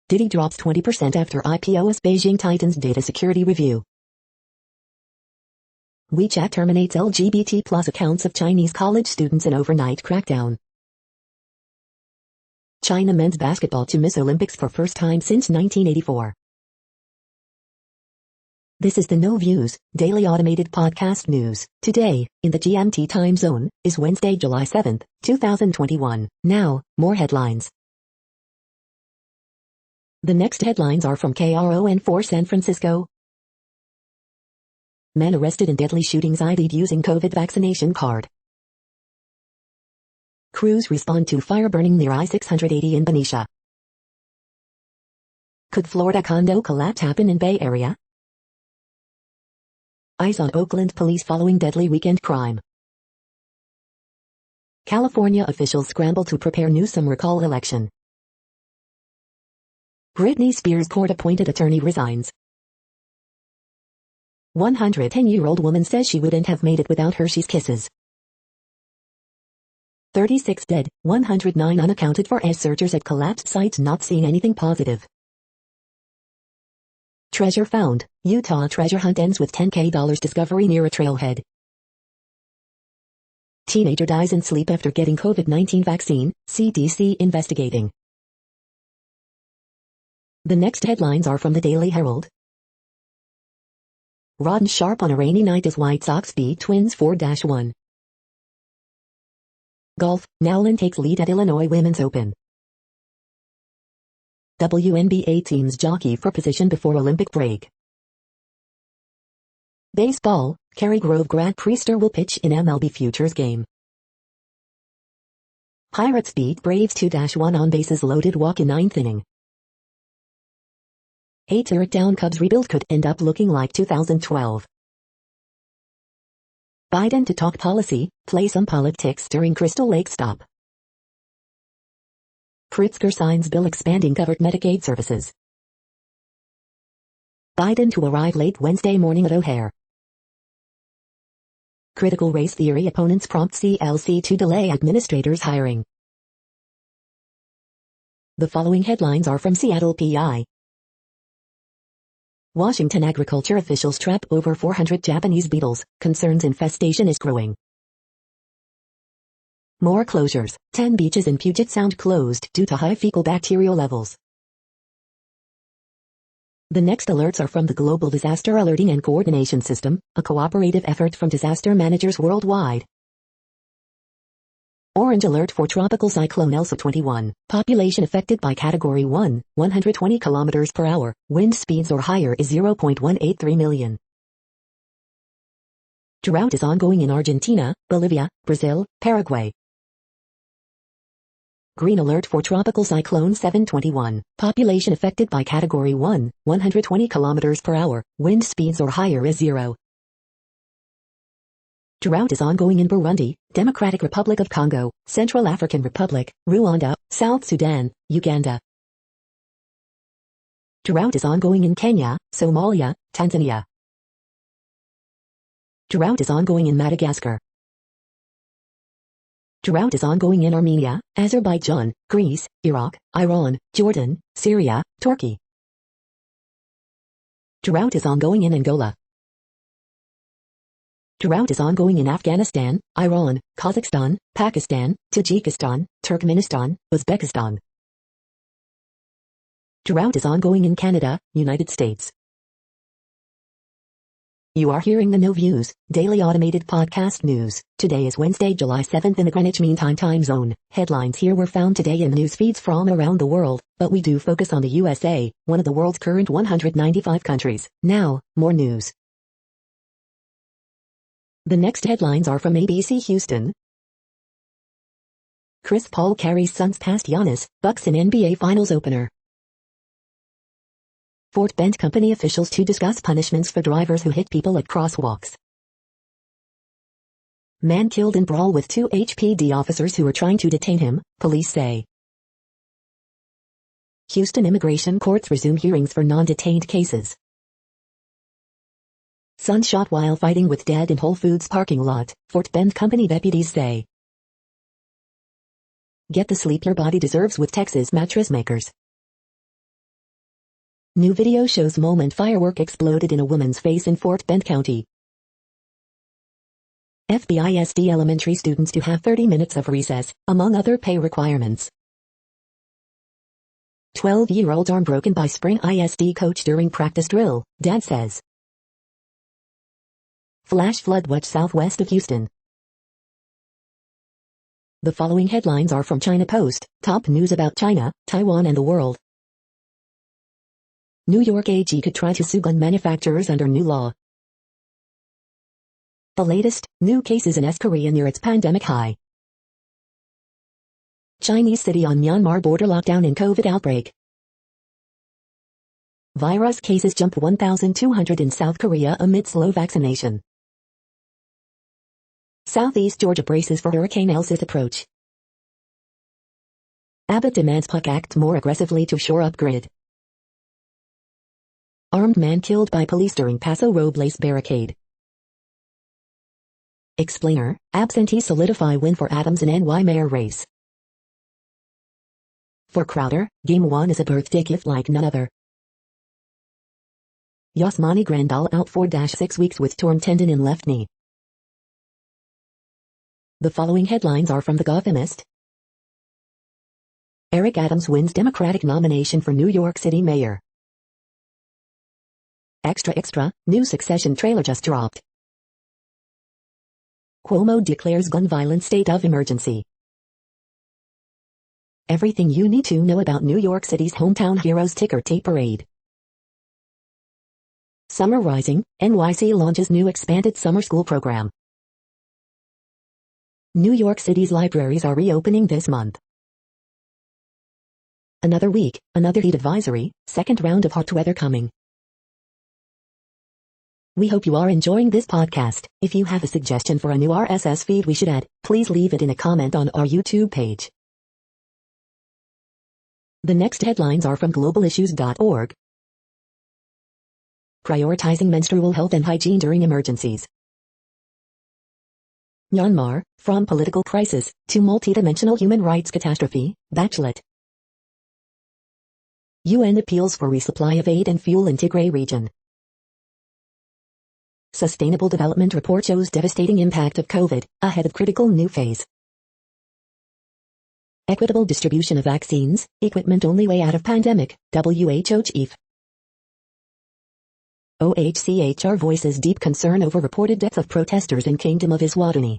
Diddy drops 20% after IPO as Beijing tightens data security review. WeChat terminates LGBT plus accounts of Chinese college students in overnight crackdown. China men's basketball to miss Olympics for first time since 1984. This is the No Views, daily automated podcast news. Today, in the GMT time zone, is Wednesday, July 7, 2021. Now, more headlines. The next headlines are from KRON4 San Francisco. Men arrested in deadly shootings ID'd using COVID vaccination card. Crews respond to fire burning near I-680 in Benicia. Could Florida condo collapse happen in Bay Area? Eyes on Oakland police following deadly weekend crime. California officials scramble to prepare Newsom recall election. Britney Spears' court-appointed attorney resigns. 110-year-old woman says she wouldn't have made it without Hershey's Kisses. 36 dead, 109 unaccounted for as searchers at collapsed sites not seeing anything positive. Treasure found. Utah treasure hunt ends with $10K discovery near a trailhead. Teenager dies in sleep after getting COVID-19 vaccine, CDC investigating. The next headlines are from the Daily Herald. Rodden sharp on a rainy night as White Sox beat Twins 4-1. Golf, Nowlin takes lead at Illinois Women's Open. WNBA teams jockey for position before Olympic break. Baseball, Cary Grove grad Priester will pitch in MLB Futures game. Pirates beat Braves 2-1 on bases loaded walk in 9th inning. 8 down Cubs rebuild could end up looking like 2012. Biden to talk policy, play some politics during Crystal Lake stop. Pritzker signs bill expanding covered Medicaid services. Biden to arrive late Wednesday morning at O'Hare. Critical race theory opponents prompt CLC to delay administrators hiring. The following headlines are from Seattle PI. Washington agriculture officials trap over 400 Japanese beetles, concerns infestation is growing. More closures, 10 beaches in Puget Sound closed due to high fecal bacterial levels. The next alerts are from the Global Disaster Alerting and Coordination System, a cooperative effort from disaster managers worldwide. Orange alert for Tropical Cyclone Elsa 21, population affected by Category 1, 120 km per hour, wind speeds or higher is 0.183 million. Drought is ongoing in Argentina, Bolivia, Brazil, Paraguay. green alert for Tropical Cyclone 721. Population affected by Category 1, 120 kilometers per hour, wind speeds or higher is 0. Drought is ongoing in Burundi, Democratic Republic of Congo, Central African Republic, Rwanda, South Sudan, Uganda. Drought is ongoing in Kenya, Somalia, Tanzania. Drought is ongoing in Madagascar. Drought is ongoing in Armenia, Azerbaijan, Greece, Iraq, Iran, Jordan, Syria, Turkey. Drought is ongoing in Angola. Drought is ongoing in Afghanistan, Iran, Kazakhstan, Pakistan, Tajikistan, Turkmenistan, Uzbekistan. Drought is ongoing in Canada, United States. You are hearing the No Views, daily automated podcast news. Today is Wednesday, July 7th in the Greenwich Mean Time time zone. Headlines here were found today in news feeds from around the world, but we do focus on the USA, one of the world's current 195 countries. Now, more news. The next headlines are from ABC Houston. Chris Paul carries Suns past Giannis, Bucks in NBA Finals opener. Fort Bend Company officials to discuss punishments for drivers who hit people at crosswalks. Man killed in brawl with 2 HPD officers who were trying to detain him, police say. Houston immigration courts resume hearings for non-detained cases. Son shot while fighting with dad in Whole Foods parking lot, Fort Bend Company deputies say. Get the sleep your body deserves with Texas mattress makers. New video shows moment firework exploded in a woman's face in Fort Bend County. FBI SD elementary students to have 30 minutes of recess, among other pay requirements. 12-year-old arm broken by Spring ISD coach during practice drill, dad says. Flash flood watch southwest of Houston. The following headlines are from China Post, top news about China, Taiwan and the world. New York AG could try to sue gun manufacturers under new law. The latest, new cases in South Korea near its pandemic high. Chinese city on Myanmar border lockdown in COVID outbreak. Virus cases jump 1,200 in South Korea amid slow vaccination. Southeast Georgia braces for Hurricane Elsie's approach. Abbott demands PUC act more aggressively to shore up grid. Armed man killed by police during Paso Robles barricade. Explainer, absentee solidify win for Adams in NY mayor race. For Crowder, Game 1 is a birthday gift like none other. Yasmani Grandal out 4-6 weeks with torn tendon in left knee. The following headlines are from The Gothamist. Eric Adams wins Democratic nomination for New York City mayor. Extra, new Succession trailer just dropped. Cuomo declares gun violence state of emergency. Everything you need to know about New York City's Hometown Heroes ticker tape parade. Summer Rising, NYC launches new expanded summer school program. New York City's libraries are reopening this month. Another week, another heat advisory, second round of hot weather coming. We hope you are enjoying this podcast. If you have a suggestion for a new RSS feed we should add, please leave it in a comment on our YouTube page. The next headlines are from globalissues.org. Prioritizing menstrual health and hygiene during emergencies. Myanmar, from political crisis to multidimensional human rights catastrophe, Bachelet. UN appeals for resupply of aid and fuel in Tigray region. Sustainable Development Report shows devastating impact of COVID, ahead of critical new phase. Equitable distribution of vaccines, equipment only way out of pandemic, WHO chief. OHCHR voices deep concern over reported death of protesters in Kingdom of Eswatini.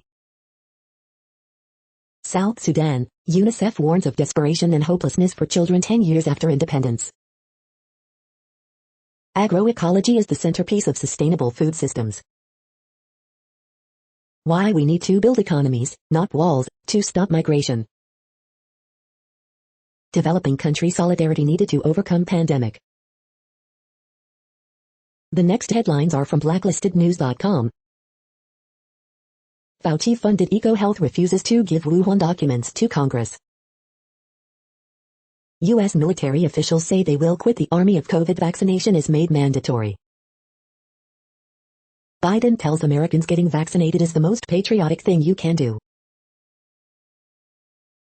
South Sudan, UNICEF warns of desperation and hopelessness for children 10 years after independence. Agroecology is the centerpiece of sustainable food systems. Why we need to build economies, not walls, to stop migration. Developing country solidarity needed to overcome pandemic. The next headlines are from blacklistednews.com. Fauci-funded EcoHealth refuses to give Wuhan documents to Congress. U.S. military officials say they will quit the army if COVID vaccination is made mandatory. Biden tells Americans getting vaccinated is the most patriotic thing you can do.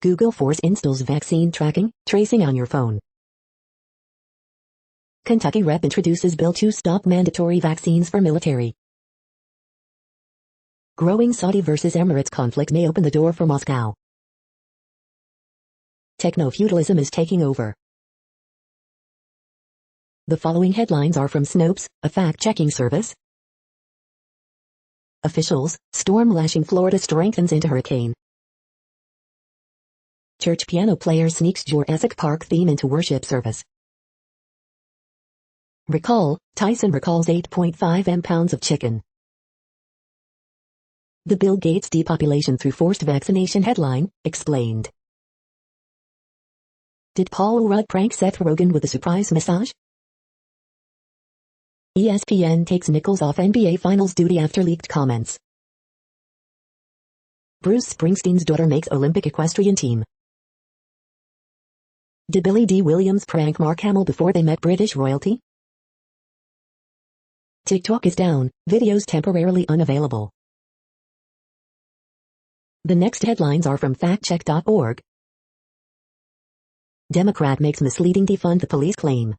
Google Force installs vaccine tracking, tracing on your phone. Kentucky Rep introduces bill to stop mandatory vaccines for military. Growing Saudi versus Emirates conflict may open the door for Moscow. Techno-feudalism is taking over. The following headlines are from Snopes, a fact-checking service. Officials, storm lashing Florida strengthens into hurricane. Church piano player sneaks Jurassic Park theme into worship service. Recall, Tyson recalls 8.5 pounds of chicken. The Bill Gates depopulation through forced vaccination headline, explained. Did Paul Rudd prank Seth Rogen with a surprise massage? ESPN takes Nichols off NBA Finals duty after leaked comments. Bruce Springsteen's daughter makes Olympic equestrian team. Did Billy D. Williams prank Mark Hamill before they met British royalty? TikTok is down, videos temporarily unavailable. The next headlines are from factcheck.org. Democrat makes misleading defund the police claim.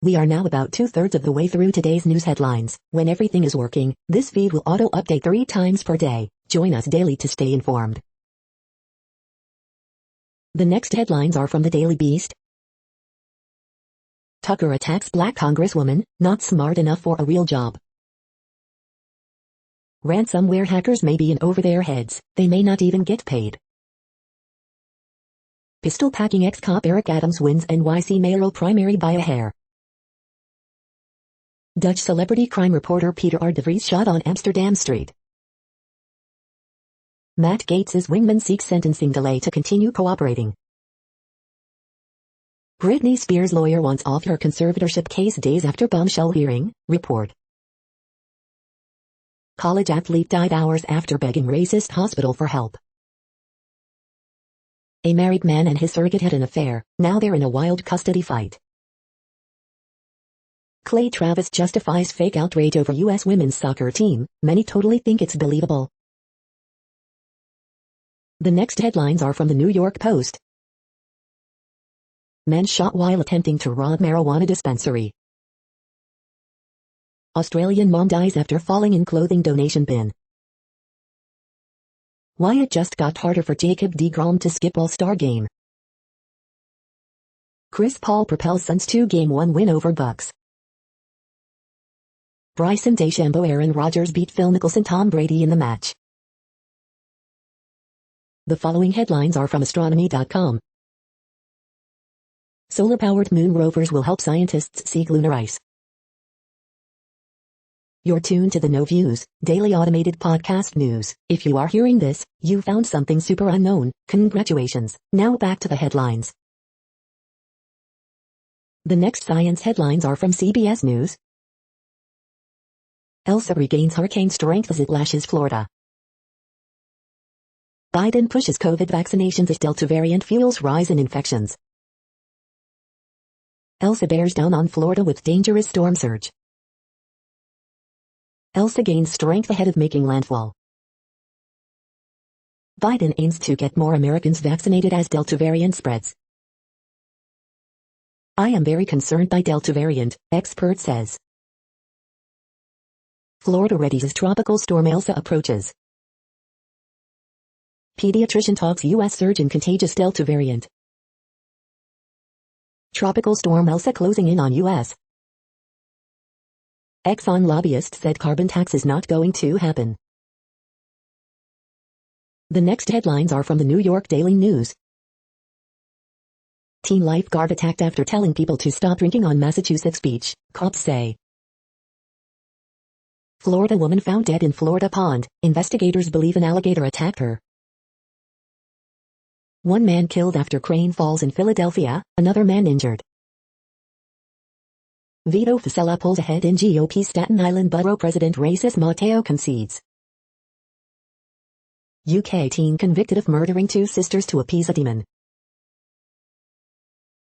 We are now about 2/3 of the way through today's news headlines. When everything is working, this feed will auto-update 3 times per day. Join us daily to stay informed. The next headlines are from the Daily Beast. Tucker attacks Black Congresswoman, not smart enough for a real job. Ransomware hackers may be in over their heads, they may not even get paid. Pistol-packing ex-cop Eric Adams wins NYC mayoral primary by a hair. Dutch celebrity crime reporter Peter R. de Vries shot on Amsterdam Street. Matt Gaetz's wingman seeks sentencing delay to continue cooperating. Britney Spears' lawyer wants off her conservatorship case days after bombshell hearing, report. College athlete died hours after begging racist hospital for help. A married man and his surrogate had an affair, now they're in a wild custody fight. Clay Travis justifies fake outrage over U.S. women's soccer team, many totally think it's believable. The next headlines are from the New York Post. Man shot while attempting to rob marijuana dispensary. Australian mom dies after falling in clothing donation bin. Why it just got harder for Jacob deGrom to skip All-Star game. Chris Paul propels Suns 2-game 1 win over Bucks. Bryson DeChambeau Aaron Rodgers beat Phil Mickelson Tom Brady in the match. The following headlines are from astronomy.com. Solar-powered moon rovers will help scientists seek lunar ice. You're tuned to the No Views, daily automated podcast news. If you are hearing this, you found something super unknown. Congratulations. Now back to the headlines. The next science headlines are from CBS News. Elsa regains hurricane strength as it lashes Florida. Biden pushes COVID vaccinations as Delta variant fuels rise in infections. Elsa bears down on Florida with dangerous storm surge. Elsa gains strength ahead of making landfall. Biden aims to get more Americans vaccinated as Delta variant spreads. I am very concerned by Delta variant, expert says. Florida readies as tropical storm Elsa approaches. Pediatrician talks U.S. surge in contagious Delta variant. Tropical storm Elsa closing in on U.S. Exxon lobbyist said carbon tax is not going to happen. The next headlines are from the New York Daily News. Teen lifeguard attacked after telling people to stop drinking on Massachusetts beach, cops say. Florida woman found dead in Florida pond. Investigators believe an alligator attacked her. One man killed after crane falls in Philadelphia, another man injured. Veto Facella pulls ahead in GOP Staten Island Borough President race. Matteo concedes. UK teen convicted of murdering two sisters to appease a demon.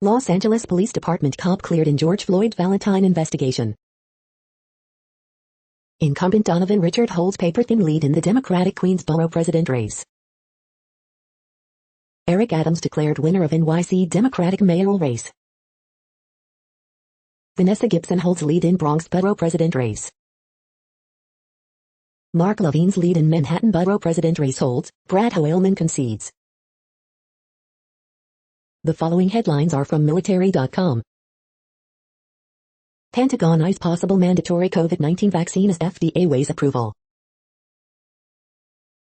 Los Angeles Police Department cop cleared in George Floyd Valentine investigation. Incumbent Donovan Richard holds paper-thin lead in the Democratic Queensboro president race. Eric Adams declared winner of NYC Democratic mayoral race. Vanessa Gibson holds lead in Bronx borough president race. Mark Levine's lead in Manhattan borough president race holds, Brad Hoylman concedes. The following headlines are from military.com. Pentagon eyes possible mandatory COVID-19 vaccine as FDA weighs approval.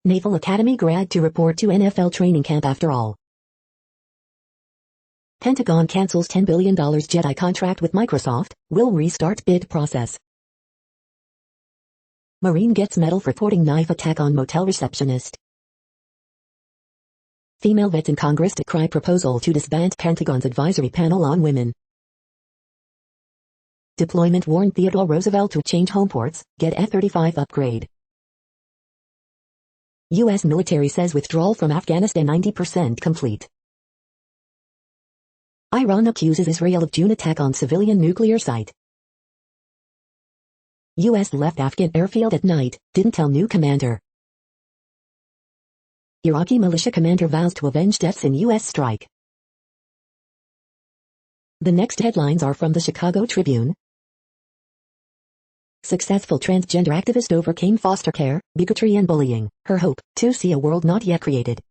Naval Academy grad to report to NFL training camp after all. Pentagon cancels $10 billion Jedi contract with Microsoft, will restart bid process. Marine gets medal for thwarting knife attack on motel receptionist. Female vets in Congress decry proposal to disband Pentagon's advisory panel on women. Deployment warned Theodore Roosevelt to change home ports, get F-35 upgrade. U.S. military says withdrawal from Afghanistan 90% complete. Iran accuses Israel of June attack on civilian nuclear site. U.S. left Afghan airfield at night, didn't tell new commander. Iraqi militia commander vows to avenge deaths in U.S. strike. The next headlines are from the Chicago Tribune. Successful transgender activist overcame foster care, bigotry and bullying, her hope, to see a world not yet created.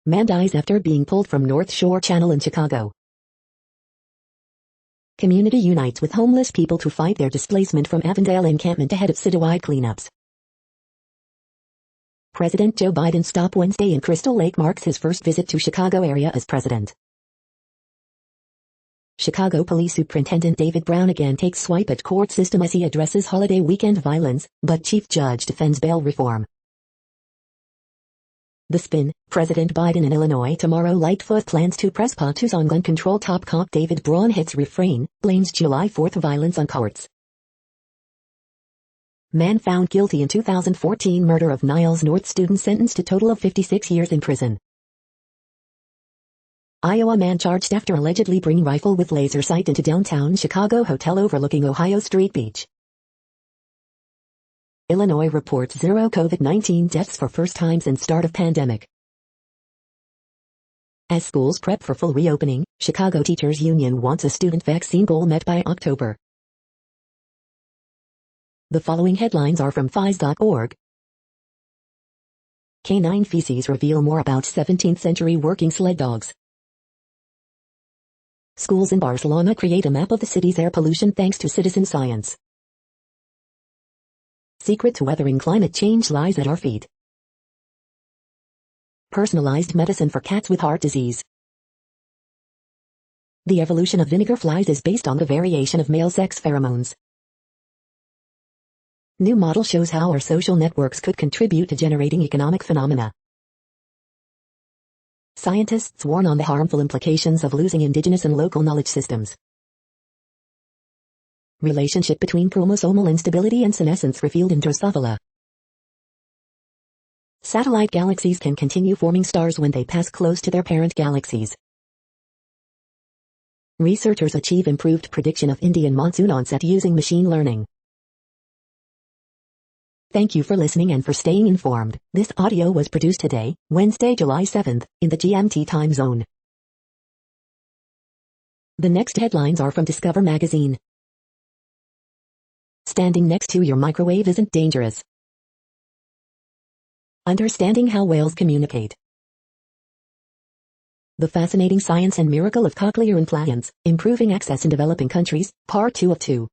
Man dies after being pulled from North Shore Channel in Chicago. Community unites with homeless people to fight their displacement from Avondale encampment ahead of citywide cleanups. President Joe Biden stop Wednesday in Crystal Lake marks his first visit to Chicago area as president. Chicago Police Superintendent David Brown again takes swipe at court system as he addresses holiday weekend violence, but Chief Judge defends bail reform. The Spin, President Biden in Illinois tomorrow. Lightfoot plans to press pause on gun control. Top cop David Braun hits refrain, blames July 4th violence on courts. Man found guilty in 2014 murder of Niles North student sentenced to total of 56 years in prison. Iowa man charged after allegedly bringing rifle with laser sight into downtown Chicago hotel overlooking Ohio Street Beach. Illinois reports zero COVID-19 deaths for first time since start of pandemic. As schools prep for full reopening, Chicago Teachers Union wants a student vaccine goal met by October. The following headlines are from FIS.org. Canine feces reveal more about 17th century working sled dogs. Schools in Barcelona create a map of the city's air pollution thanks to citizen science. Secret to weathering climate change lies at our feet. Personalized medicine for cats with heart disease. The evolution of vinegar flies is based on the variation of male sex pheromones. New model shows how our social networks could contribute to generating economic phenomena. Scientists warn on the harmful implications of losing indigenous and local knowledge systems. Relationship between chromosomal instability and senescence revealed in Drosophila. Satellite galaxies can continue forming stars when they pass close to their parent galaxies. Researchers achieve improved prediction of Indian monsoon onset using machine learning. Thank you for listening and for staying informed. This audio was produced today, Wednesday, July 7th, in the GMT time zone. The next headlines are from Discover magazine. Standing next to your microwave isn't dangerous. Understanding how whales communicate. The fascinating science and miracle of cochlear implants, improving access in developing countries, part 2 of 2.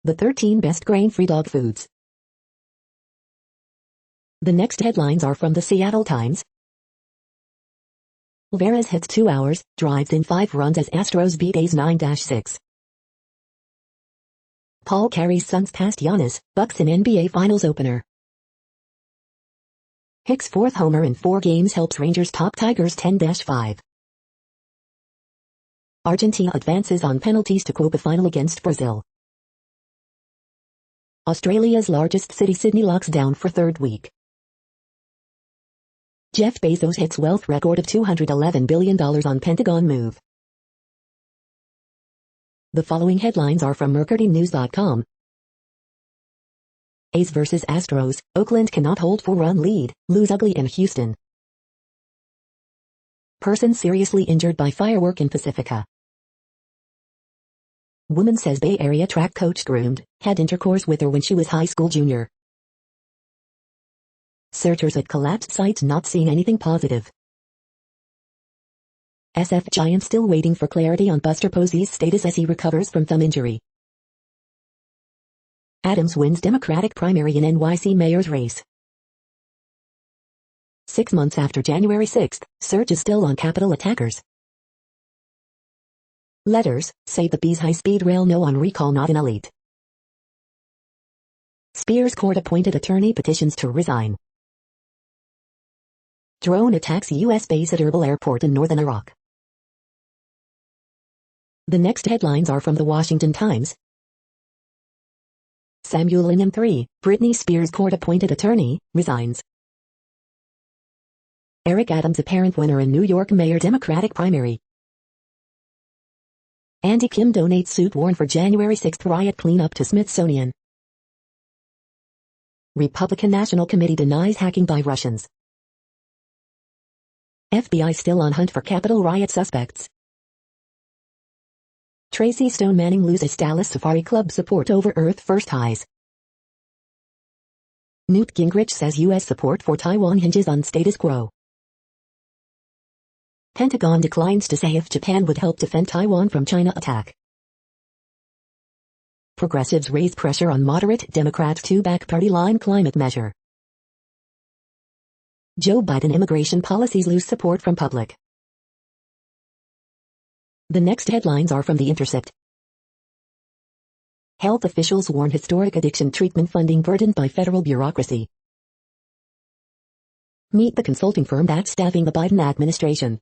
The 13 best grain-free dog foods. The next headlines are from the Seattle Times. Alvarez hits 2 hours, drives in 5 runs as Astros beat A's 9-6. Paul carries Suns past Giannis, Bucks in NBA Finals opener. Hicks' fourth homer in 4 games helps Rangers top Tigers 10-5. Argentina advances on penalties to Copa final against Brazil. Australia's largest city, Sydney, locks down for 3rd week. Jeff Bezos hits wealth record of $211 billion on Pentagon move. The following headlines are from MercuryNews.com. A's vs Astros, Oakland cannot hold 4-run lead, lose ugly in Houston. Person seriously injured by firework in Pacifica. Woman says Bay Area track coach groomed, had intercourse with her when she was high school junior. Searchers at collapsed sites not seeing anything positive. SF Giants still waiting for clarity on Buster Posey's status as he recovers from thumb injury. Adams wins Democratic primary in NYC mayor's race. 6 months after January 6, search is still on Capitol attackers. Letters say the B's high-speed rail no on recall not an elite. Spears court-appointed attorney petitions to resign. Drone attacks U.S. base at Erbil Airport in northern Iraq. The next headlines are from the Washington Times. Samuel in M3, Britney Spears court-appointed attorney, resigns. Eric Adams apparent winner in New York mayor Democratic primary. Andy Kim donates suit worn for January 6 riot cleanup to Smithsonian. Republican National Committee denies hacking by Russians. FBI still on hunt for Capitol riot suspects. Tracy Stone Manning loses Dallas Safari Club support over Earth First highs. Newt Gingrich says U.S. support for Taiwan hinges on status quo. Pentagon declines to say if Japan would help defend Taiwan from China attack. Progressives raise pressure on moderate Democrats to back party line climate measure. Joe Biden immigration policies lose support from public. The next headlines are from The Intercept. Health officials warn historic addiction treatment funding burdened by federal bureaucracy. Meet the consulting firm that's staffing the Biden administration.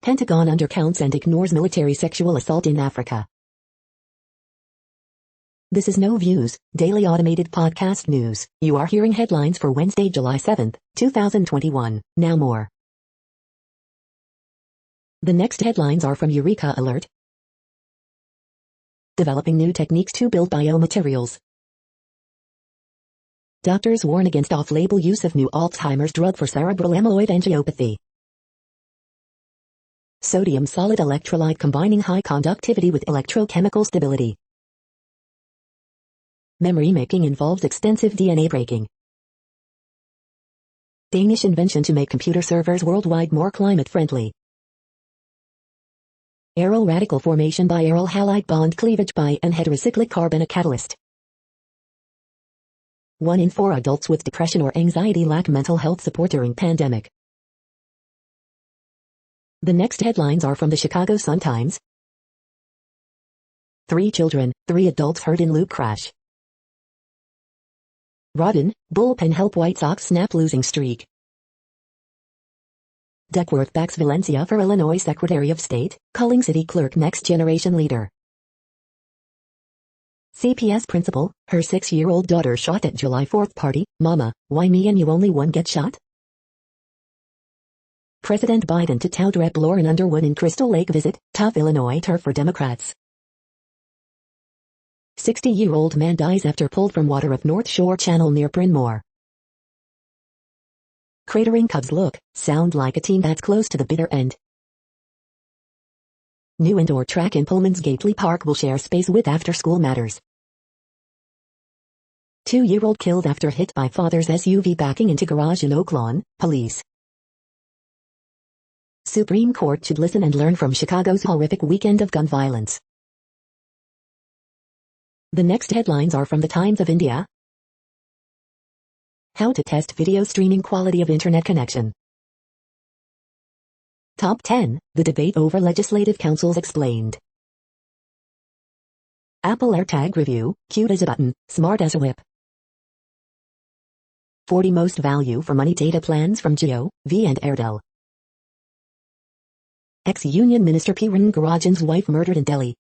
Pentagon undercounts and ignores military sexual assault in Africa. This is No Views, daily automated podcast news. You are hearing headlines for Wednesday, July 7, 2021. Now more. The next headlines are from Eureka Alert. Developing new techniques to build biomaterials. Doctors warn against off-label use of new Alzheimer's drug for cerebral amyloid angiopathy. Sodium solid electrolyte combining high conductivity with electrochemical stability. Memory making involves extensive DNA breaking. Danish invention to make computer servers worldwide more climate-friendly. Aryl radical formation by aryl halide bond cleavage by an heterocyclic carbon a catalyst. 1 in 4 adults with depression or anxiety lack mental health support during pandemic. The next headlines are from the Chicago Sun-Times. 3 children, 3 adults hurt in loop crash. Rodden, bullpen help White Sox snap losing streak. Duckworth backs Valencia for Illinois Secretary of State, calling city clerk next generation leader. CPS principal, her 6-year-old daughter shot at July 4th party. Mama, why me and you only one get shot? President Biden to tout Rep. Lauren Underwood in Crystal Lake visit, tough Illinois turf for Democrats. 60-year-old man dies after pulled from water of North Shore Channel near Bryn Mawr. Cratering Cubs look, sound like a team that's close to the bitter end. New indoor track in Pullman's Gately Park will share space with After School Matters. 2-year-old killed after hit by father's SUV backing into garage in Oak Lawn, police. Supreme Court should listen and learn from Chicago's horrific weekend of gun violence. The next headlines are from the Times of India. How to test video streaming quality of internet connection. Top 10, the debate over legislative councils explained. Apple AirTag review, cute as a button, smart as a whip. 40 most value for money data plans from Jio, V and Airtel. Ex-Union Minister P. Rangarajan's wife murdered in Delhi.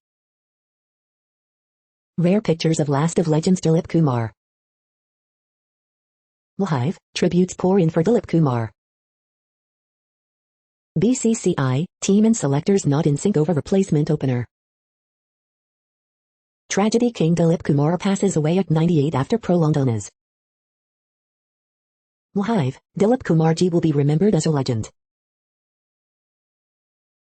Rare pictures of last of legends Dilip Kumar. Live, tributes pour in for Dilip Kumar. BCCI, team and selectors not in sync over replacement opener. Tragedy King Dilip Kumar passes away at 98 after prolonged illness. Live, Dilip Kumarji will be remembered as a legend.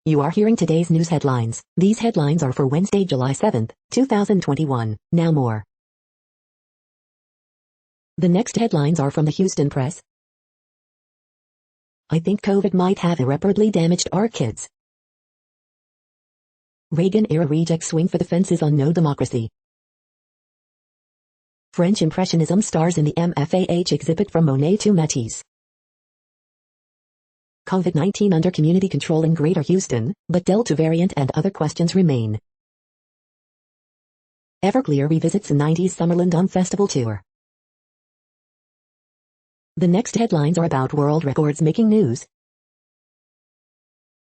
You are hearing today's news headlines. These headlines are for Wednesday, July 7, 2021. Now more. The next headlines are from the Houston Press. I think COVID might have irreparably damaged our kids. Reagan-era rejects swing for the fences on no democracy. French Impressionism stars in the MFAH exhibit from Monet to Matisse. COVID-19 under community control in Greater Houston, but Delta variant and other questions remain. Everclear revisits a 90s Summerland on festival tour. The next headlines are about world records making news.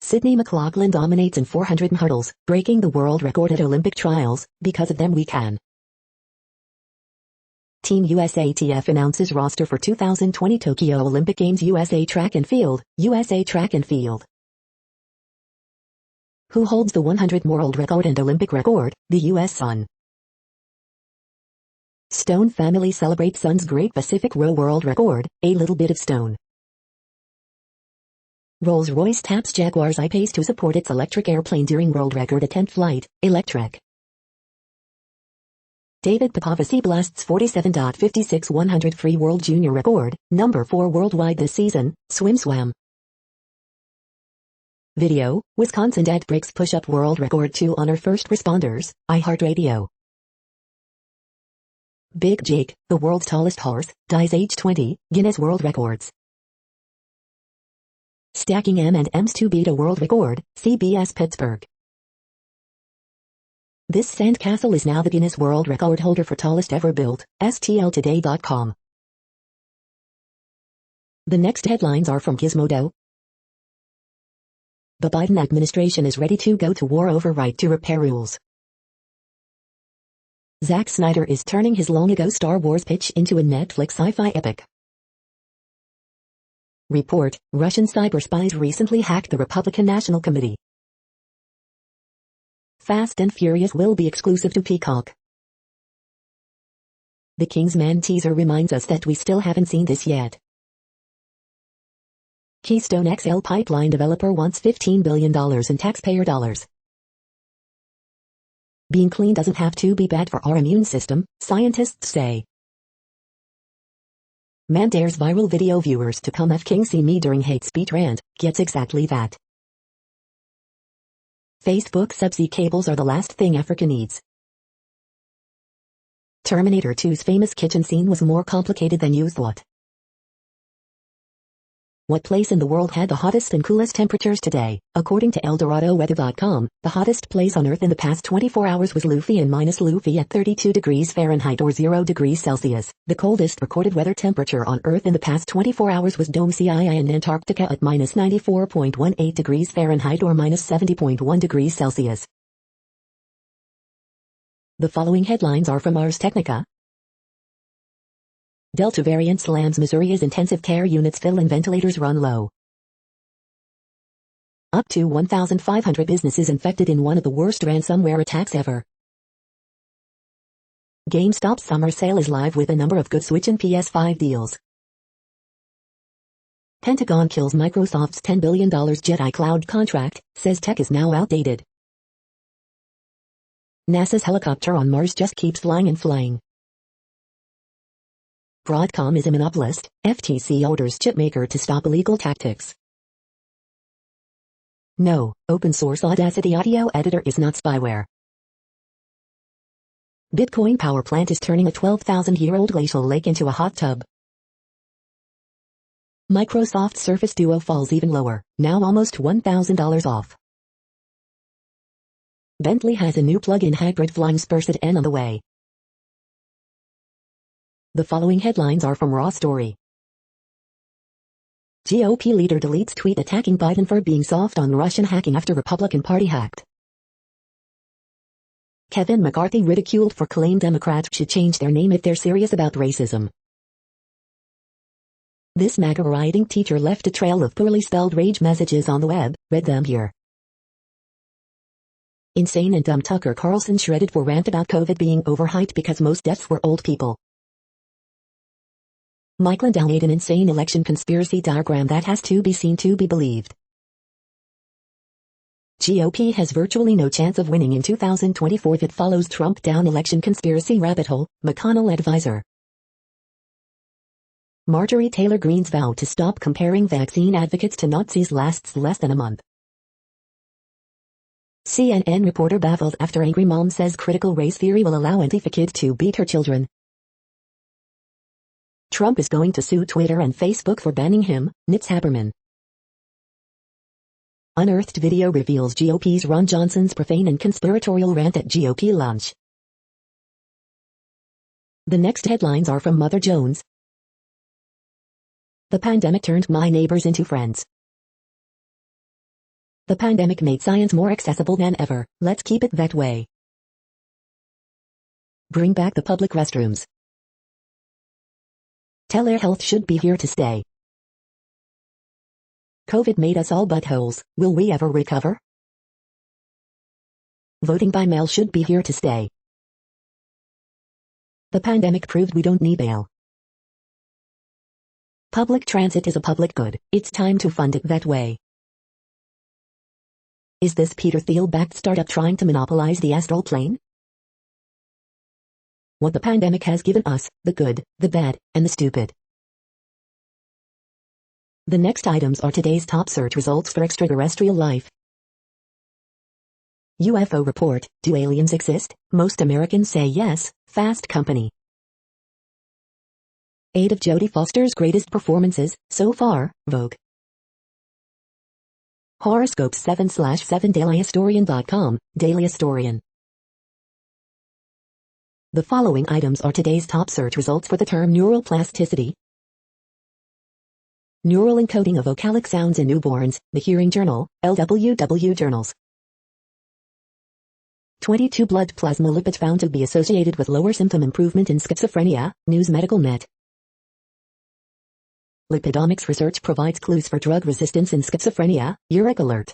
Sydney McLaughlin dominates in 400 hurdles, breaking the world record at Olympic trials. Because of them we can. Team USA TF announces roster for 2020 Tokyo Olympic Games. USA Track and Field. Who holds the 100 world record and Olympic record? The U.S. Sun. Stone family celebrates son's Great Pacific Row world record. A little bit of stone. Rolls-Royce taps Jaguar's I-Pace to support its electric airplane during world record attempt flight. Electric. David Popovasi blasts 47.56 100 free world junior record, number 4 worldwide this season. Swim. Video, Wisconsin dad breaks push-up world record to honor first responders. iHeartRadio. Big Jake, the world's tallest horse, dies age 20, Guinness World Records. Stacking M&Ms to beat a world record, CBS Pittsburgh. This sandcastle is now the Guinness World Record holder for tallest ever built, STLtoday.com. The next headlines are from Gizmodo. The Biden administration is ready to go to war over right to repair rules. Zack Snyder is turning his long-ago Star Wars pitch into a Netflix sci-fi epic. Report, Russian cyber spies recently hacked the Republican National Committee. Fast and Furious will be exclusive to Peacock. The Kingsman teaser reminds us that we still haven't seen this yet. Keystone XL pipeline developer wants $15 billion in taxpayer dollars. Being clean doesn't have to be bad for our immune system, scientists say. Man dares viral video viewers to come F King see me during hate speech rant, gets exactly that. Facebook subsea cables are the last thing Africa needs. Terminator 2's famous kitchen scene was more complicated than you thought. What place in the world had the hottest and coolest temperatures today? According to ElDoradoWeather.com, the hottest place on Earth in the past 24 hours was Luffy and minus Luffy at 32 degrees Fahrenheit or 0 degrees Celsius. The coldest recorded weather temperature on Earth in the past 24 hours was Dome Cii in Antarctica at minus 94.18 degrees Fahrenheit or minus 70.1 degrees Celsius. The following headlines are from Ars Technica. Delta variant slams Missouri's intensive care units fill and ventilators run low. Up to 1,500 businesses infected in one of the worst ransomware attacks ever. GameStop's summer sale is live with a number of good Switch and PS5 deals. Pentagon kills Microsoft's $10 billion Jedi Cloud contract, says tech is now outdated. NASA's helicopter on Mars just keeps flying and flying. Broadcom is a monopolist, FTC orders chipmaker to stop illegal tactics. No, open source Audacity audio editor is not spyware. Bitcoin power plant is turning a 12,000-year-old glacial lake into a hot tub. Microsoft Surface Duo falls even lower, now almost $1,000 off. Bentley has a new plug-in hybrid Flying Spur N on the way. The following headlines are from Raw Story. GOP leader deletes tweet attacking Biden for being soft on Russian hacking after Republican Party hacked. Kevin McCarthy ridiculed for claim Democrats should change their name if they're serious about racism. This MAGA rioting teacher left a trail of poorly spelled rage messages on the web, read them here. Insane and dumb Tucker Carlson shredded for rant about COVID being overhyped because most deaths were old people. Mike Lindell made an insane election conspiracy diagram that has to be seen to be believed. GOP has virtually no chance of winning in 2024 if it follows Trump down election conspiracy rabbit hole, McConnell advisor. Marjorie Taylor Greene's vow to stop comparing vaccine advocates to Nazis lasts less than a month. CNN reporter baffled after angry mom says critical race theory will allow Antifa kid to beat her children. Trump is going to sue Twitter and Facebook for banning him, Nitz Haberman. Unearthed video reveals GOP's Ron Johnson's profane and conspiratorial rant at GOP lunch. The next headlines are from Mother Jones. The pandemic turned my neighbors into friends. The pandemic made science more accessible than ever, let's keep it that way. Bring back the public restrooms. Telehealth should be here to stay. COVID made us all buttholes, will we ever recover? Voting by mail should be here to stay. The pandemic proved we don't need bail. Public transit is a public good, it's time to fund it that way. Is this Peter Thiel-backed startup trying to monopolize the astral plane? What the pandemic has given us, the good, the bad, and the stupid. The next items are today's top search results for extraterrestrial life. UFO report, do aliens exist? Most Americans say yes, Fast Company. 8 of Jodie Foster's greatest performances, so far, Vogue. Horoscopes 7/7 dailyhistorian.com, Daily Historian. The following items are today's top search results for the term neural plasticity. Neural encoding of vocalic sounds in newborns, The Hearing Journal, LWW Journals. 22 blood plasma lipids found to be associated with lower symptom improvement in schizophrenia, News Medical Net. Lipidomics research provides clues for drug resistance in schizophrenia, Uric Alert.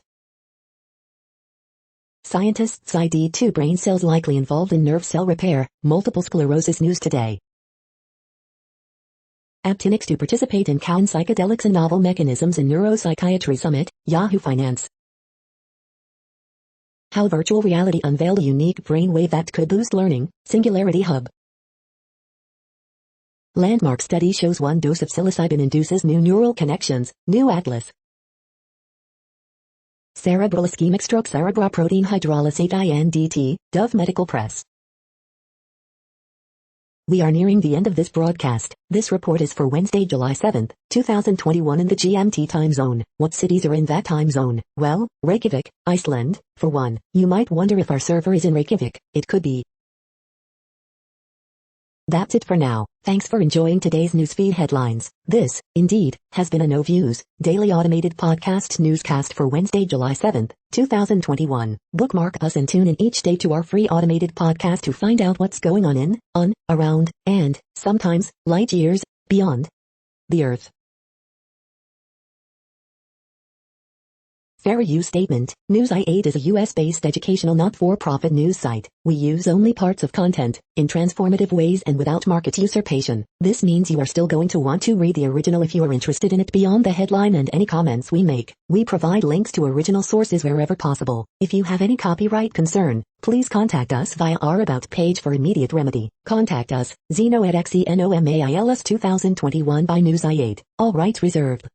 Scientists ID 2 brain cells likely involved in nerve cell repair, multiple sclerosis News Today. Aptinics to participate in Cowan Psychedelics and Novel Mechanisms in Neuropsychiatry Summit, Yahoo Finance. How virtual reality unveiled a unique brainwave that could boost learning, Singularity Hub. Landmark study shows 1 dose of psilocybin induces new neural connections, New Atlas. Cerebral ischemic stroke cerebroprotein hydrolysate INDT, Dove Medical Press. We are nearing the end of this broadcast. This report is for Wednesday, July 7th, 2021 in the GMT time zone. What cities are in that time zone? Well, Reykjavik, Iceland, for one. You might wonder if our server is in Reykjavik. It could be. That's it for now. Thanks for enjoying today's newsfeed headlines. This, indeed, has been a No Views, daily automated podcast newscast for Wednesday, July 7th, 2021. Bookmark us and tune in each day to our free automated podcast to find out what's going on, around, and, sometimes, light years, beyond the Earth. Fair use statement. News i8 is a US-based educational not-for-profit news site. We use only parts of content, in transformative ways and without market usurpation. This means you are still going to want to read the original if you are interested in it beyond the headline and any comments we make. We provide links to original sources wherever possible. If you have any copyright concern, please contact us via our About page for immediate remedy. Contact us, Zeno at XENOMAILS 2021 by News i8. All rights reserved.